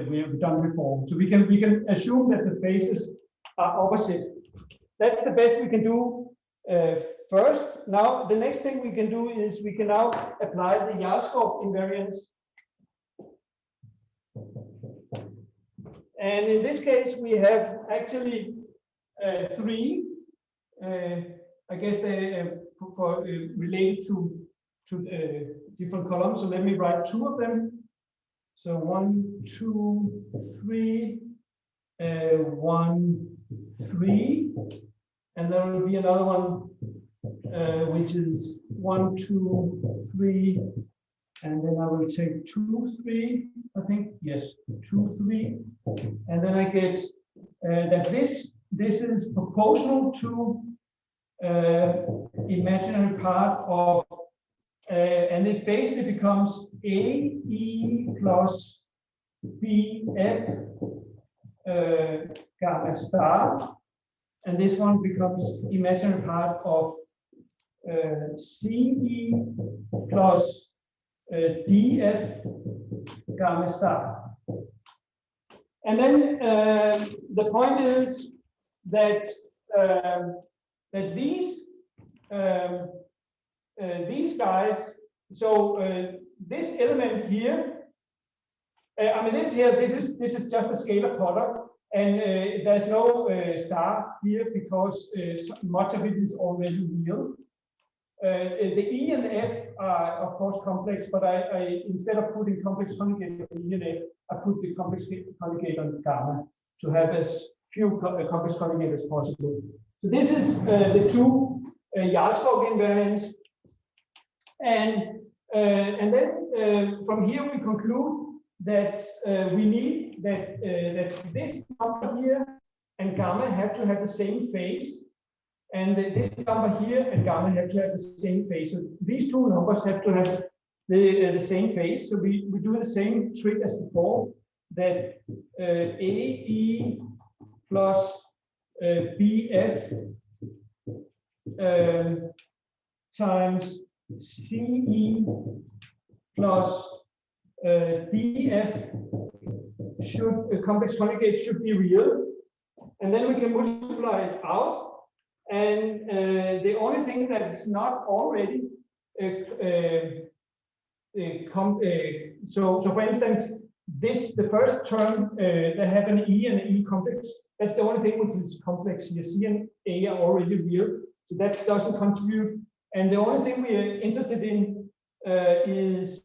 we have done before. So we can assume that the phases are opposite. That's the best we can do first. Now the next thing we can do is we can now apply the Jarlskog invariants. And in this case we have actually three. I guess they related to different columns. So let me write two of them. So 1, 2, 3, 1, 3, and there will be another one which is 1, 2, 3, and then I will take 2, 3. I think yes, 2, 3, and then I get that this is proportional to imaginary part of, and it basically becomes AE plus BF gamma star, and this one becomes imaginary part of CE plus DF gamma star. And then the point is that that these guys, so this element here, I mean this is just a scalar product, and there's no star here because much of it is already real. The E and the F are of course complex, but I instead of putting complex conjugate on E and F, I put the complex conjugate on gamma to have as few complex conjugate as possible. So this is the two Jarlskog invariants, and then from here we conclude that we need that this number here and gamma have to have the same phase, and this number here and gamma have to have the same phase. So these two numbers have to have the same phase. So we do the same trick as before, that AE plus BF times CE plus DF should complex conjugate should be real, and then we can multiply it out. And the only thing that's not already so for instance, the first term they have an E and an E complex. That's the only thing which is complex here. C and A are already real, so that doesn't contribute. And the only thing we are interested in is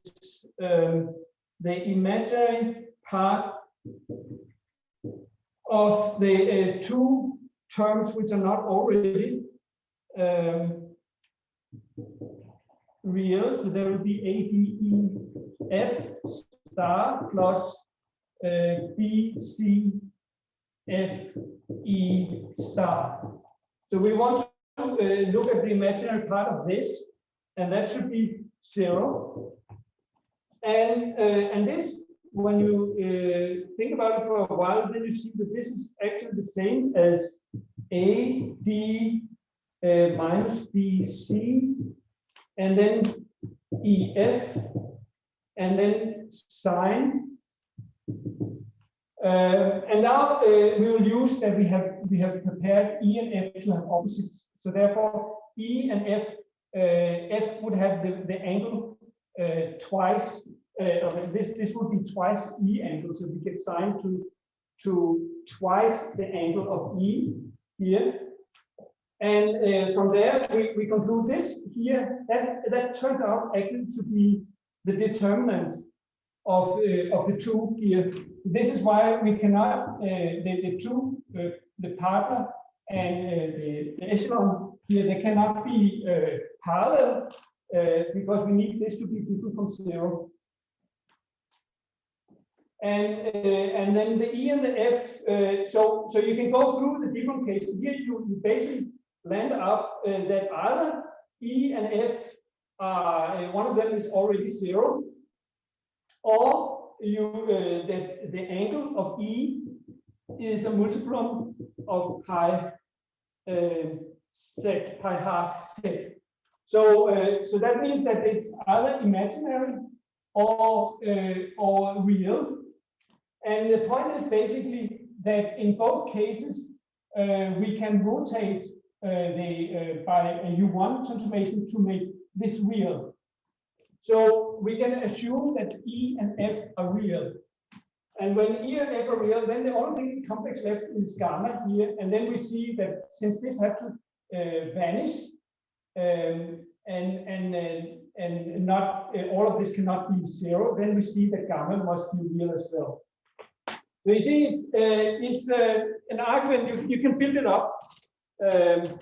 the imaginary part of the two terms which are not already real. So there will be ADEF star plus BCFE star. So we want to look at the imaginary part of this, and that should be 0. And when you think about it for a while, then you see that this is actually the same as AD minus BC, and then EF, and then sine. And now we will use that we have prepared E and F to have opposites. So therefore, E and F, F would have the angle twice. This would be twice E angle, so we get sine to twice the angle of E here. And from there, we conclude this here. That turns out actually to be the determinant of the two here. This is why we cannot the partner and the echelon here, they cannot be parallel because we need this to be different from 0. And then the E and the F. So you can go through the different cases. Here you basically land up that either E and F are one of them is already 0, or you the angle of E is a multiple of pi sec, pi half sec. So that means that it's either imaginary or real. And the point is basically that in both cases we can rotate by a U1 transformation to make this real. So we can assume that E and F are real. And when E and F are real, then the only thing complex left is gamma here. And then we see that since this has to vanish, and not all of this cannot be 0, then we see that gamma must be real as well. So you see, it's an argument. You can build it up and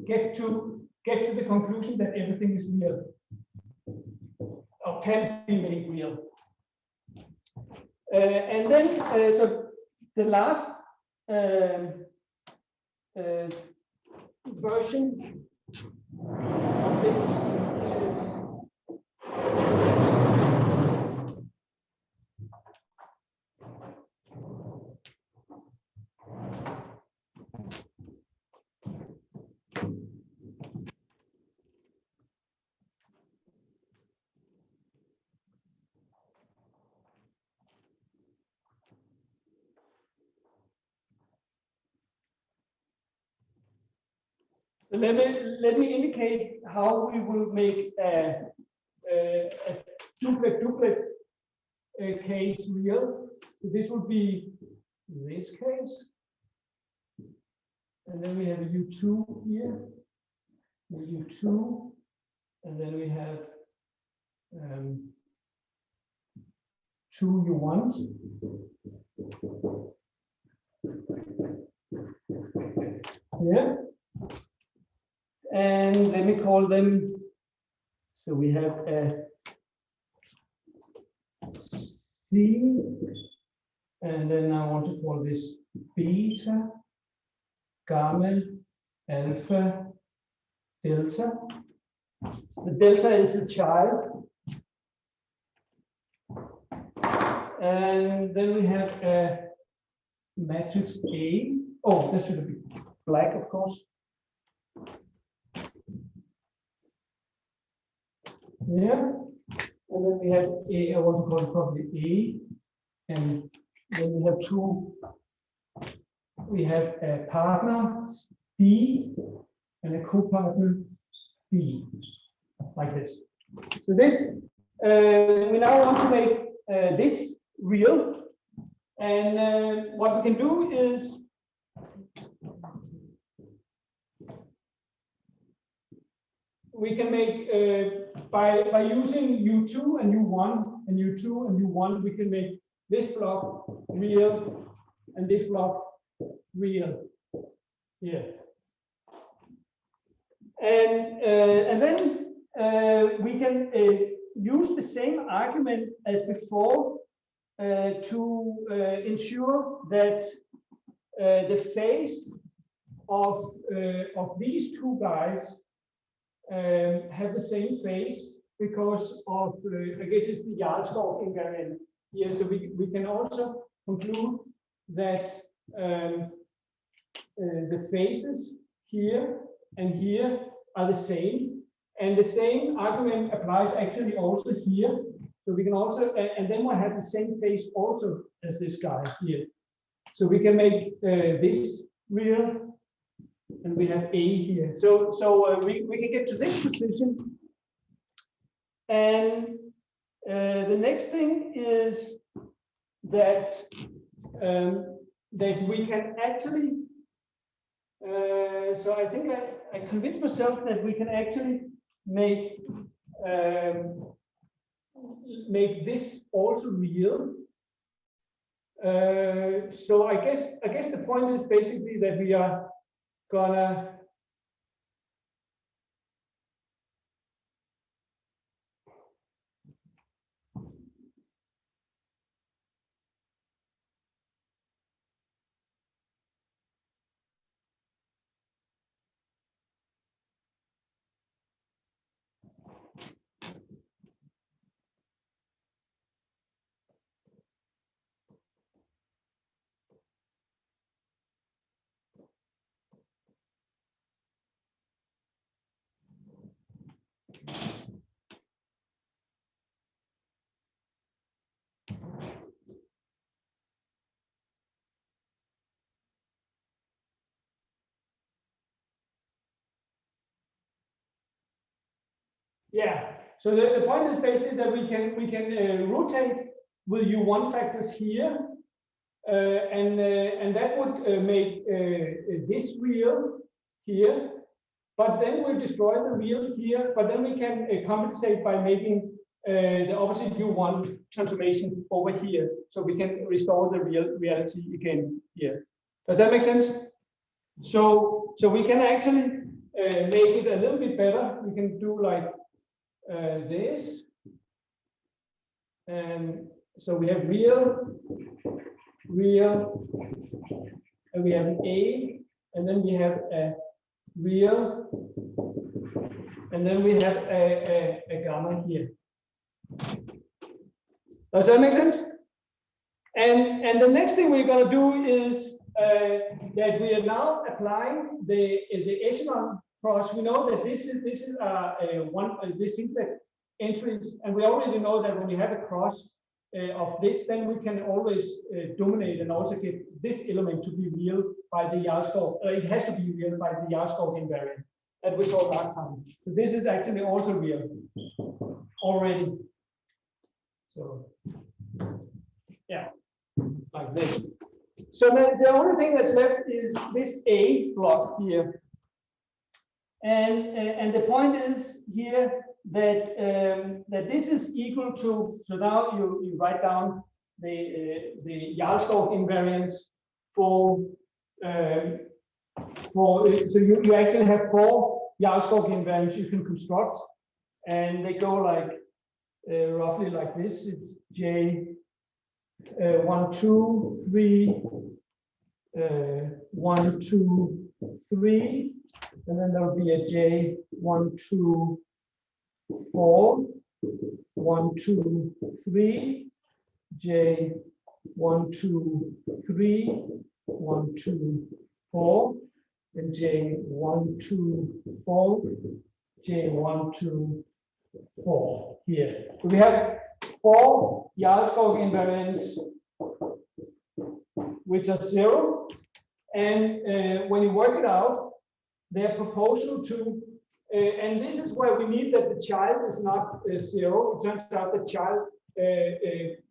get to the conclusion that everything is real or can be made real. And then, so the last version of this is let me indicate how we will make a duplet case real. So this would be this case, and then we have a U2 here, a U2, and then we have 2 U1s. Here. And let me call them, so we have a C, and then I want to call this beta, gamma, alpha, delta. The delta is the child. And then we have a matrix A. Oh, that should be black, of course. Yeah, and then we have A, I want to call it probably A, and then we have two, we have a partner D and a co-partner B, like this. So this, we now want to make this real, and what we can do is we can make by using U2 and U1 and U2 and U1, we can make this block real and this block real here. And then we can use the same argument as before to ensure that the phase of these two guys have the same phase because of, I guess it's the Jarlskog invariant here. So we can also conclude that the phases here and here are the same. And the same argument applies actually also here. So we can also, and then we have the same phase also as this guy here. So we can make this real, and we have A here. So we can get to this position. And the next thing is that that we can actually. So I think I convinced myself that we can actually make make this also real. So I guess the point is basically that we are gonna yeah. So the point is basically that we can rotate with U1 factors here, and that would make this real here. But then we'll destroy the real here. But then we can compensate by making the opposite U1 transformation over here, so we can restore the reality again here. Does that make sense? So we can actually make it a little bit better. We can do like this, and so we have real, and we have an A, and then we have a real, and then we have a gamma here. Does that make sense? And the next thing we're going to do is that we are now applying the echelon cross. We know that this is this simplex entries, and we already know that when we have a cross of this, then we can always dominate and also get this element to be real by the Jarlskog. It has to be real by the Jarlskog invariant that we saw last time. So this is actually also real already. So yeah, like this. So the only thing that's left is this A block here. And the point is here that that this is equal to, so now you write down the Jarlskog invariants for so you actually have 4 Jarlskog invariants you can construct, and they go like roughly like this. It's J 1, 2, 3, 1, 2, 3. And then there will be a J 1, 2, 4, 1, 2, 3, J 1, 2, 3, 1, 2, 4, and J 1, 2, 4, J 1, 2, 4 here. So we have 4 Jarlskog invariants which are 0, and when you work it out, they are proportional to, and this is where we need that the child is not 0. It turns out the child,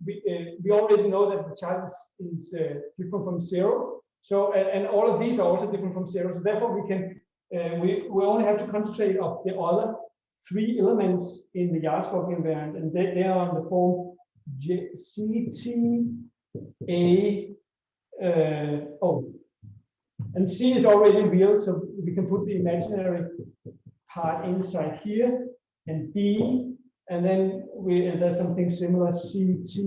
we already know that the child is different from 0. So, and all of these are also different from 0. So therefore we can, we only have to concentrate on the other 3 elements in the Jarlskog invariant, and they are on the form CT, A, and C is already real, so we can put the imaginary part inside here, and B, and then there's something similar, CT,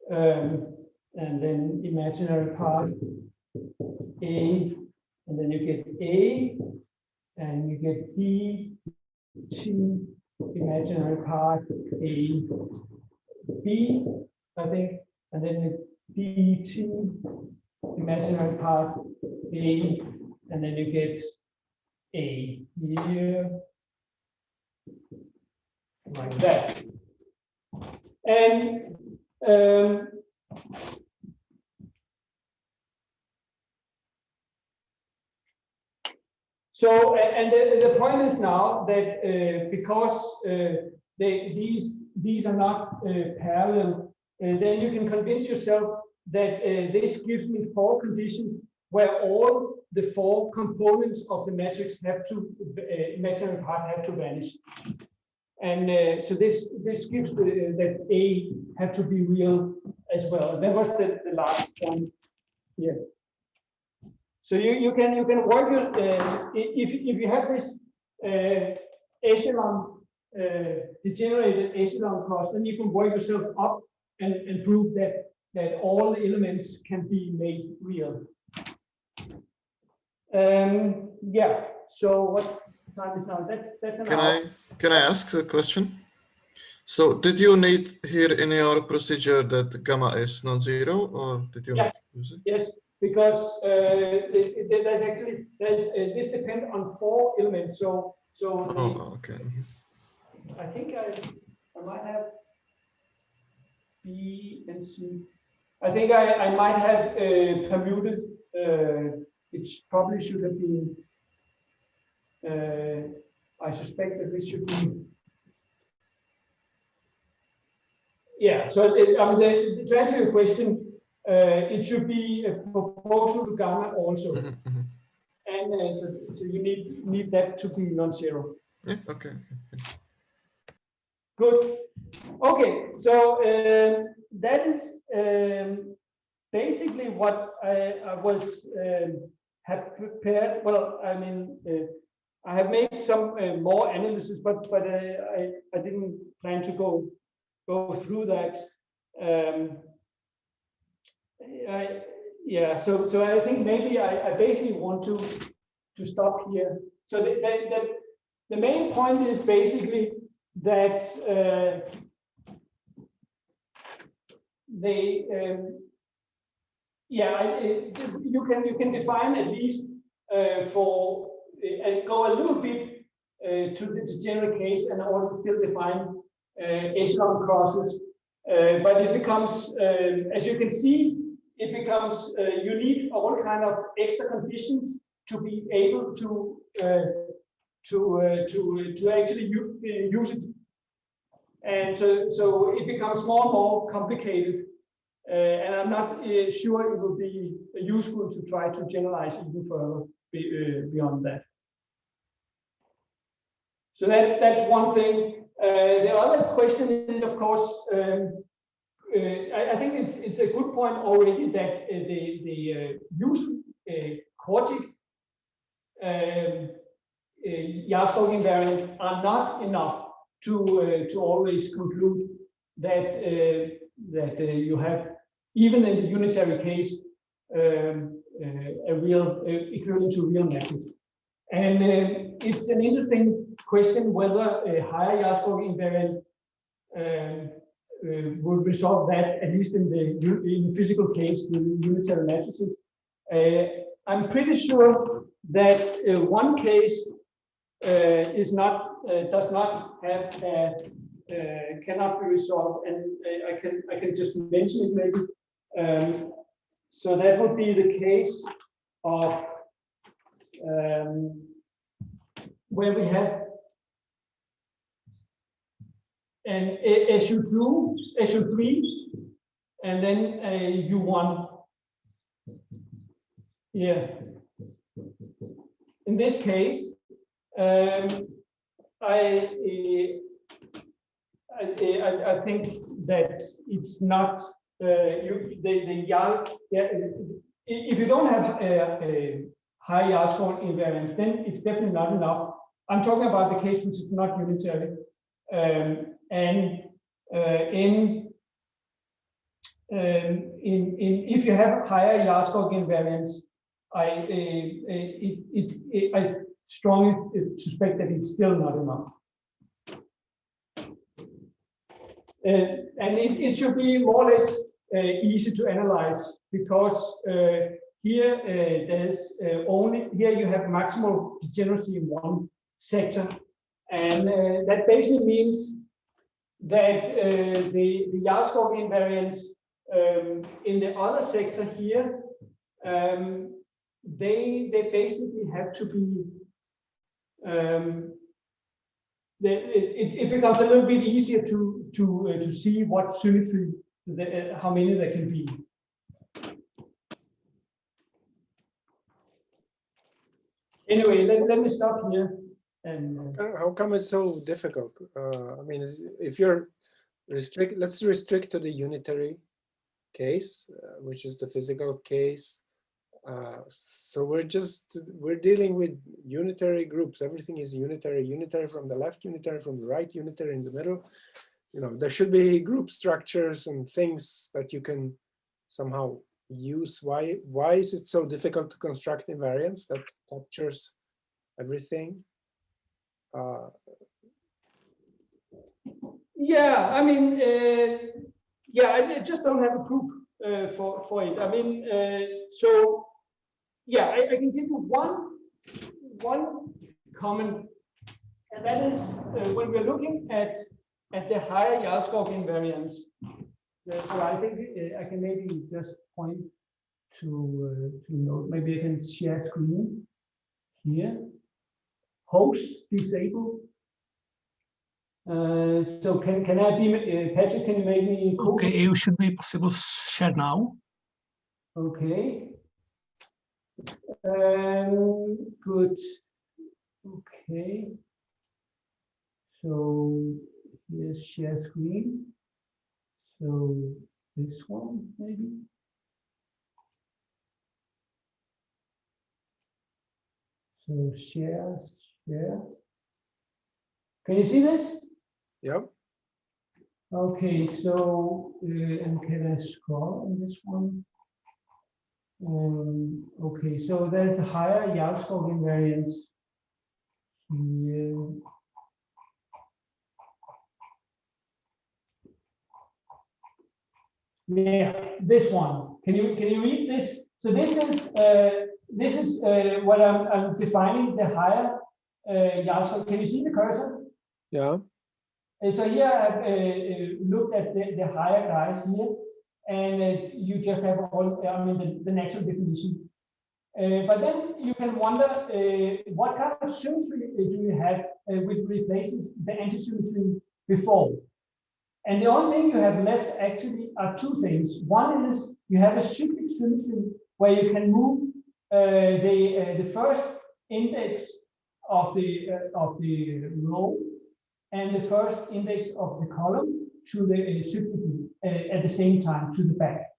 and then imaginary part A, and then you get A, and you get B, T, imaginary part A, B, I think, and then the DT imaginary part A, and then you get A here, like that. And so, and the point is now that because these are not parallel, then you can convince yourself that this gives me 4 conditions where all the 4 components of the matrix have to imaginary part have to vanish. And so this gives that A have to be real as well. And that was the last point here. So you can work your if you have this echelon degenerated echelon cross, then you can work yourself up and prove that all elements can be made real. Yeah. So what time is now? That's an hour. Can I ask a question? So did you need here in your procedure that gamma is non-zero, or did you not use it? Yes, because this depends on 4 elements. So Okay. I think I might have B and C. I think I might have permuted. It probably should have been. I suspect that this should be. Yeah. So I mean, to answer your question, it should be a proportional to gamma also, and so you need that to be non-zero. Yeah. Okay. Good. Okay. So that is basically what I was have prepared. Well, I mean, I have made some more analysis, but I didn't plan to go through that. Yeah. So I think maybe I basically want to stop here. So the main point is basically that you can define at least for and go a little bit to the degenerate case and also still define echelon crosses, but it becomes as you can see, it becomes you need all kind of extra conditions to be able to actually use it, and so it becomes more and more complicated, and I'm not sure it will be useful to try to generalize even further beyond that. So that's one thing. The other question is, of course, I think it's a good point already that the usual quartic Jarlskog invariants are not enough to always conclude that you have, even in the unitary case, a real equivalent to real matrix. And it's an interesting question whether a higher Jarlskog invariant will resolve that, at least in the physical case with unitary matrices. I'm pretty sure that one case does not have cannot be resolved, and I can just mention it maybe. So that would be the case of where we have an SU2, SU3, and then a U1 here. In this case, I think that it's not if you don't have a high Jarlskog invariance, then it's definitely not enough. I'm talking about the case which is not unitary, if you have higher Jarlskog invariance, I strongly suspect that it's still not enough. And it should be more or less easy to analyze, because here there's here you have maximal degeneracy in one sector, and that basically means that the Jarlskog invariants in the other sector here, they basically have to be it becomes a little bit easier to see what symmetry, how many there can be. Anyway, let me stop here. And how come it's so difficult? I mean, if you're let's restrict to the unitary case, which is the physical case. So we're dealing with unitary groups. Everything is unitary, unitary from the left, unitary from the right, unitary in the middle. You know, there should be group structures and things that you can somehow use. Why is it so difficult to construct invariants that captures everything? Yeah, I mean, yeah, I just don't have a proof for it. I mean, so yeah, I can give you one comment, and that is when we're looking at the higher Jarlskog invariants. So I think I can maybe just point to note. Maybe I can share screen here. Host disabled. So can I be Patrick? Can you make me? Okay, you should be possible share now. Okay. Good. Okay. So here's share screen. So this one maybe. So share. Can you see this? Yeah. Okay, so and can I scroll on this one? Okay, so there's a higher Jarlskog invariance here. Yeah, this one. Can you read this? So this is what I'm defining the higher Jarlskog. Can you see the cursor? Yeah. So here I've looked at the higher guys here, and you just have all, I mean, the natural definition. But then you can wonder what kind of symmetry do you have which replaces the anti-symmetry before. And the only thing you have left actually are two things. One is you have a cyclic symmetry where you can move the first index of the row and the first index of the column to the cyclically at the same time to the back.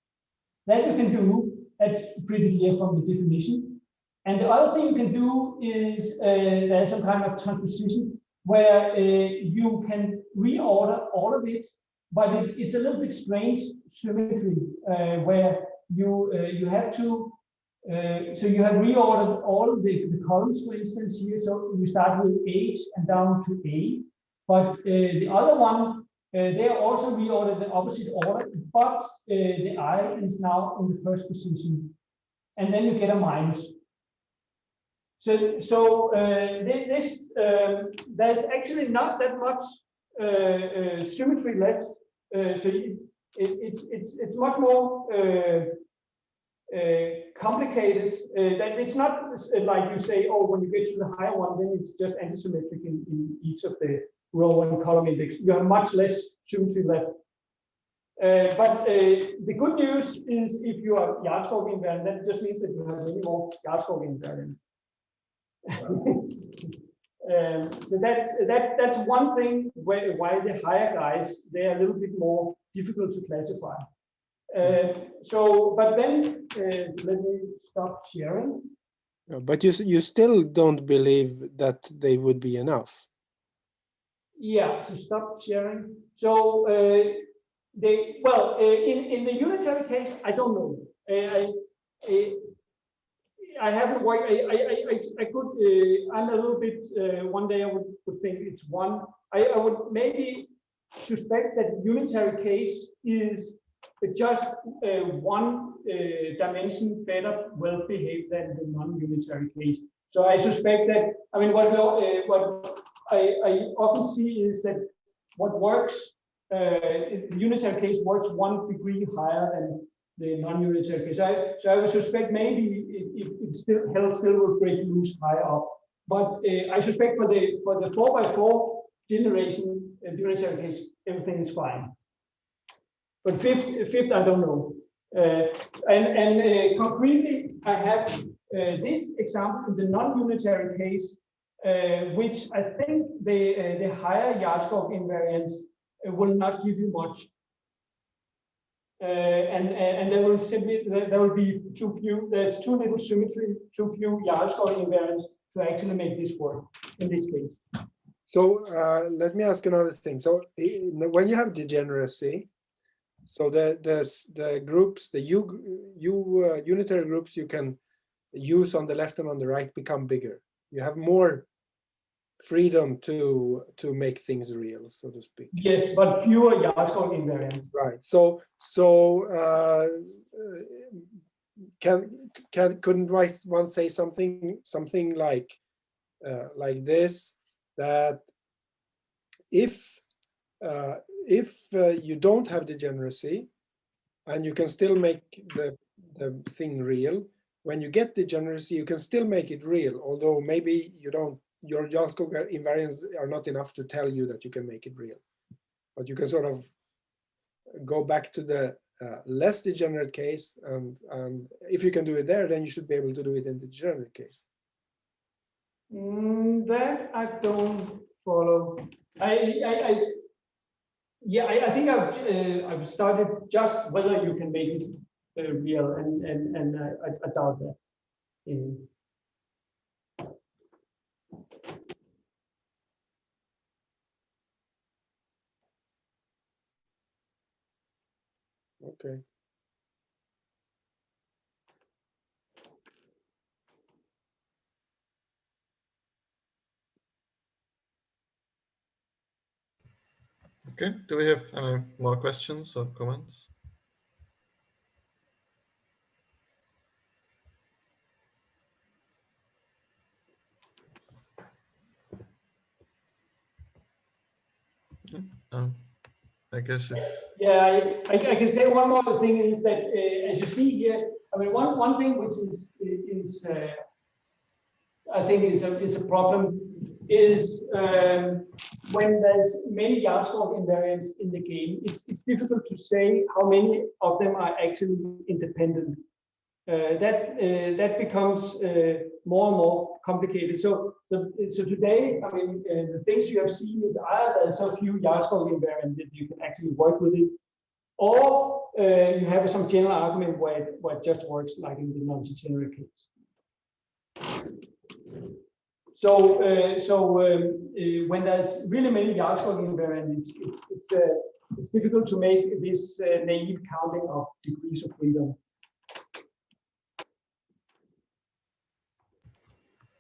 That you can do. That's pretty clear from the definition. And the other thing you can do is there's some kind of transposition where you can reorder all of it, but it's a little bit strange symmetry where you have to so you have reordered all of the columns, for instance, here. So you start with H and down to A, but the other one they are also reordered the opposite order, but the I is now in the first position, and then you get a minus. So there's actually not that much symmetry left. So it's much more complicated. That it's not like you say, oh, when you get to the higher one, then it's just antisymmetric in each of the row and column index. You have much less symmetry left. But the good news is if you are Jarlskog invariant, that just means that you have many more Jarlskog invariants. So that's one thing why the higher guys, they are a little bit more difficult to classify. But then let me stop sharing. But you still don't believe that they would be enough. Yeah, so stop sharing. So in the unitary case, I don't know. I haven't worked. I could. I'm a little bit. One day I would think it's one. I would maybe suspect that the unitary case is just one dimension better well behaved than the non-unitary case. So I suspect that, I mean, what I often see is that what works, the unitary case works 1 degree higher than the non-unitary case. So I would suspect maybe it still will break loose higher up. But I suspect for the 4x4 generation unitary case, everything is fine. But fifth, I don't know. Concretely, I have this example in the non-unitary case, which I think the higher Jarlskog invariants will not give you much. And there will be too few. There's too little symmetry, too few Jarlskog invariants to actually make this work in this case. So let me ask another thing. So when you have degeneracy, so the groups, the unitary groups you can use on the left and on the right become bigger. You have more freedom to make things real, so to speak. Yes, but fewer Jarlskog invariants. Right. So couldn't one say something like this, that if you don't have degeneracy and you can still make the thing real, when you get degeneracy, you can still make it real, although maybe you don't, your Jarlskog invariants are not enough to tell you that you can make it real. But you can sort of go back to the less degenerate case, and if you can do it there, then you should be able to do it in the degenerate case. That I don't follow. I think I've started just whether you can make it real, and I doubt that. Okay. Okay, do we have any more questions or comments? I guess if... Yeah, I can say one more thing is that as you see here, I mean, one thing which is I think is a problem is when there's many Jarlskog invariants in the game, it's difficult to say how many of them are actually independent. That becomes more and more complicated. So today, I mean, the things you have seen is either there's so few Jarlskog invariants that you can actually work with it, or you have some general argument where it just works like in the non-degenerate case. So when there's really many Jarlskog invariants, it's difficult to make this naive counting of degrees of freedom.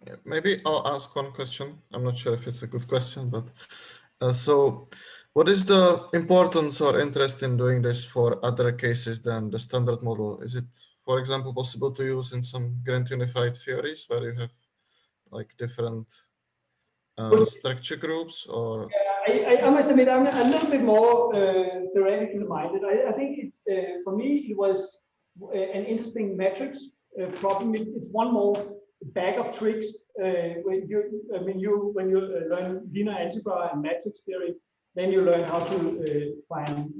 Yeah, maybe I'll ask one question. I'm not sure if it's a good question, but so what is the importance or interest in doing this for other cases than the standard model? Is it, for example, possible to use in some grand unified theories where you have like different structure groups? Or I must admit, I'm a little bit more theoretically minded. I think it's for me it was an interesting metrics problem. It's one more bag of tricks when you learn linear algebra and matrix theory, then you learn how to find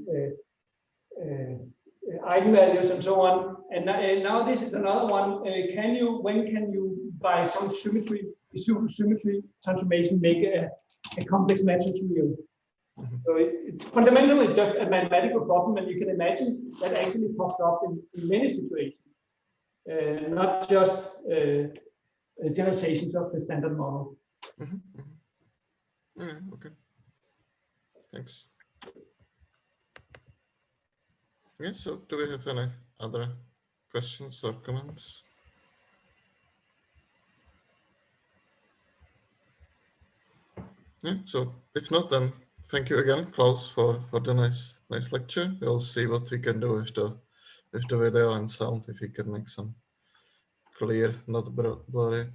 eigenvalues and so on. And now this is another one. When can you by some symmetry transformation make a complex matrix real? So it's fundamentally just a mathematical problem, and you can imagine that actually pops up in many situations, not just generalizations of the standard model. Okay, thanks. Yeah, so do we have any other questions or comments? Yeah, so if not, then thank you again, Klaus, for the nice lecture. We'll see what we can do with the video and sound, if we can make some clear, not blurry